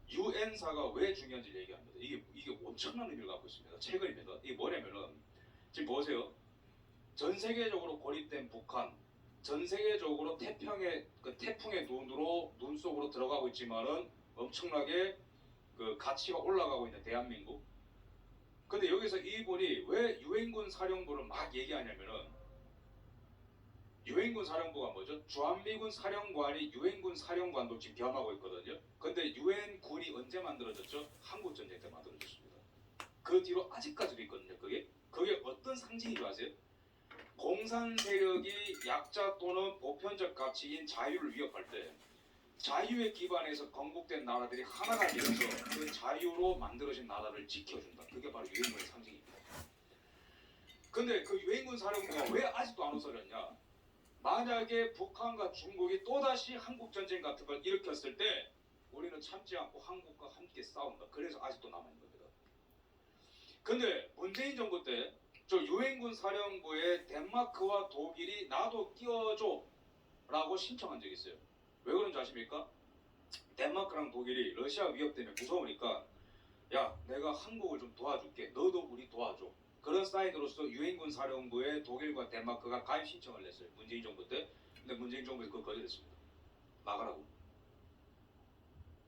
유엔사가 왜 중요한지 얘기합니다. 이게 엄청난 의미를 갖고 있습니다. 최근입니다. 이게 뭐냐면은 지금 보세요. 전 세계적으로 고립된 북한, 전 세계적으로 태풍의 눈 속으로 들어가고 있지만은 엄청나게 그 가치가 올라가고 있는 대한민국. 근데 여기서 이분이 왜 유엔군 사령부를 막 얘기하냐면은 유엔군 사령부가 뭐죠? 주한미군 사령관이 유엔군 사령관도 지금 겸하고 있거든요. 근데 유엔군이 언제 만들어졌죠? 한국전쟁 때 만들어졌습니다. 그 뒤로 아직까지도 있거든요. 그게 어떤 상징인 줄 아세요? 공산 세력이 약자 또는 보편적 가치인 자유를 위협할 때 자유에 기반해서 건국된 나라들이 하나가 되어서 그 자유로 만들어진 나라를 지켜준다. 그게 바로 유엔군의 상징입니다. 근데 그 유엔군 사령부가 왜 아직도 안 없어졌냐? 만약에 북한과 중국이 또다시 한국전쟁 같은 걸 일으켰을 때 우리는 참지 않고 한국과 함께 싸운다. 그래서 아직도 남아있는 겁니다. 근데 문재인 정부 때 저 유엔군 사령부에 덴마크와 독일이 나도 끼워줘 라고 신청한 적이 있어요. 왜 그런지 아십니까? 덴마크랑 독일이 러시아 위협 때문에 무서우니까 야 내가 한국을 좀 도와줄게. 너도 우리 도와줘. 그런 사인으로서 유엔군 사령부에 독일과 덴마크가 가입 신청을 냈어요. 문재인 정부 때. 근데 문재인 정부에서 그걸 거절했습니다. 나가라고.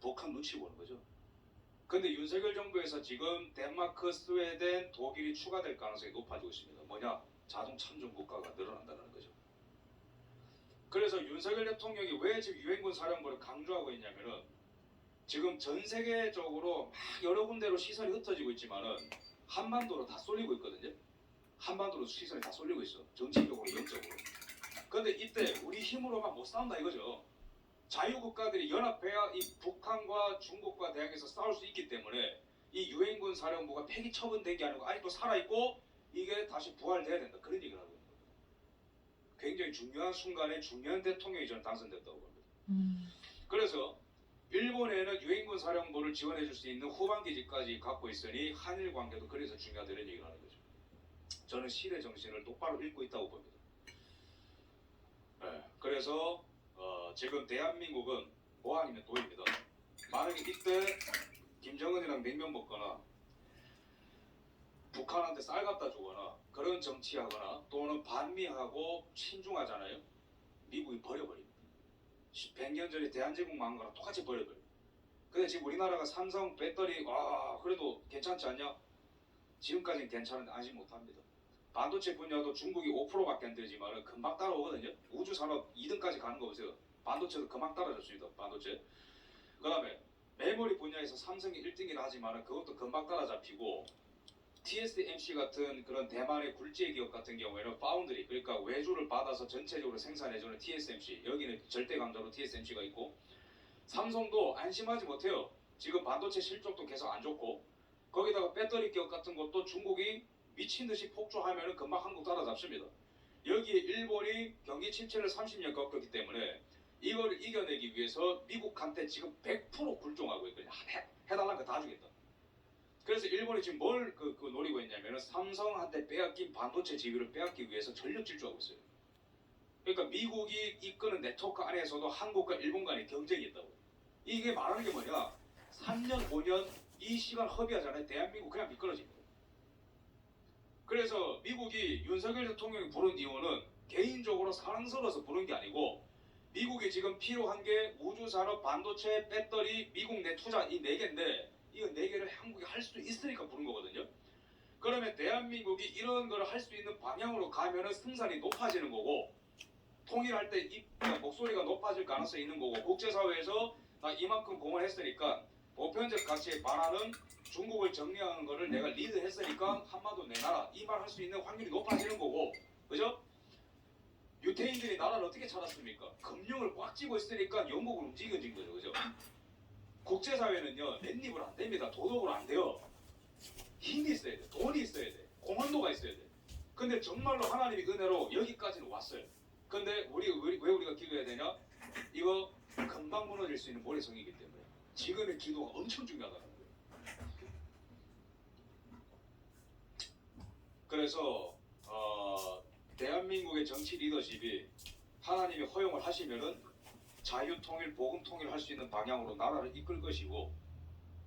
북한 눈치 보는 거죠. 근데 윤석열 정부에서 지금 덴마크, 스웨덴, 독일이 추가될 가능성이 높아지고 있습니다. 뭐냐? 자동 참전 국가가 늘어난다는 거죠. 그래서 윤석열 대통령이 왜 지금 유엔군 사령부를 강조하고 있냐면은 지금 전 세계적으로 막 여러 군데로 시선이 흩어지고 있지만은 한반도로 다 쏠리고 있거든요. 한반도로 시선이 다 쏠리고 있어. 정치적으로, 영적으로. 그런데 이때 우리 힘으로만 못 싸운다 이거죠. 자유국가들이 연합해야 이 북한과 중국과 대항해서 싸울 수 있기 때문에 이 유엔군 사령부가 폐기 처분된 게 아니고 아직도 살아있고 이게 다시 부활돼야 된다. 그런 얘기를 하고 있는 겁니다. 굉장히 중요한 순간에 중요한 대통령이 저는 당선됐다고 봅니다. 그래서 일본에는 유엔군 사령부를 지원해 줄 수 있는 후방기지까지 갖고 있으니 한일 관계도 그래서 중요하다는 얘기를 하는 거죠. 저는 시대 정신을 똑바로 읽고 있다고 봅니다. 네, 그래서 지금 대한민국은 뭐 아니면 도입니다. 만약에 이때 김정은이랑 냉면 먹거나 북한한테 쌀 갖다 주거나 그런 정치하거나 또는 반미하고 친중하잖아요. 미국이 버려버립니다. 100년 전에 대한제국 망한 거랑 똑같이 버려버려요. 근데 지금 우리나라가 삼성 배터리 와 그래도 괜찮지 않냐? 지금까지는 괜찮은데 아직 못합니다. 반도체 분야도 중국이 5%밖에 안 되지만 금방 따라오거든요. 우주산업 2등까지 가는 거 보세요. 반도체도 금방 따라잡습니다. 반도체. 그 다음에 메모리 분야에서 삼성이 1등이라 하지만 그것도 금방 따라잡히고 TSMC 같은 그런 대만의 굴지의 기업 같은 경우에는 파운드리 그러니까 외주를 받아서 전체적으로 생산해주는 TSMC 여기는 절대 강자로 TSMC가 있고 삼성도 안심하지 못해요. 지금 반도체 실적도 계속 안 좋고 거기다가 배터리 기업 같은 것도 중국이 미친 듯이 폭주하면 금방 한국 따라잡습니다. 여기에 일본이 경기 침체를 30년 겪었기 때문에 이걸 이겨내기 위해서 미국한테 지금 100% 굴종하고 있거든요. 해달라는 거 다 주겠다. 그래서 일본이 지금 뭘 노리고 있냐면 삼성한테 빼앗긴 반도체 지위를 빼앗기 위해서 전력 질주하고 있어요. 그러니까 미국이 이끄는 네트워크 안에서도 한국과 일본 간의 경쟁이 있다고. 이게 말하는 게 뭐냐? 3년, 5년 이 시간 허비하잖아요. 대한민국 그냥 미끄러집니다. 그래서 미국이 윤석열 대통령이 부른 이유는 개인적으로 사랑스러워서 부른 게 아니고 미국이 지금 필요한 게 우주산업, 반도체, 배터리, 미국 내 투자 이 4개인데 이거 4개를 한국이 할 수 있으니까 부른 거거든요. 그러면 대한민국이 이런 걸 할 수 있는 방향으로 가면은 생산이 높아지는 거고 통일할 때 목소리가 높아질 가능성이 있는 거고 국제사회에서 나 이만큼 공헌했으니까 보편적 가치에 반하는 중국을 정리하는 거를 내가 리드했으니까 한마디로 내놔라 이 말 할 수 있는 확률이 높아지는 거고 그죠? 유태인들이 나라를 어떻게 찾았습니까? 금융을 꽉 쥐고 있으니까 영국을 움직여진 거죠. 그죠? 국제사회는요 맨입으로 안 됩니다. 도덕으로 안 돼요. 힘이 있어야 돼. 돈이 있어야 돼. 공헌도가 있어야 돼. 근데 정말로 하나님의 은혜로 여기까지는 왔어요. 근데 왜 우리가 기도해야 되냐? 이거 금방 무너질 수 있는 모래성이기 때문에 지금의 기도가 엄청 중요하다는 거예요. 그래서 대한민국의 정치 리더십이 하나님이 허용을 하시면은 자유통일, 복음통일 할 수 있는 방향으로 나라를 이끌 것이고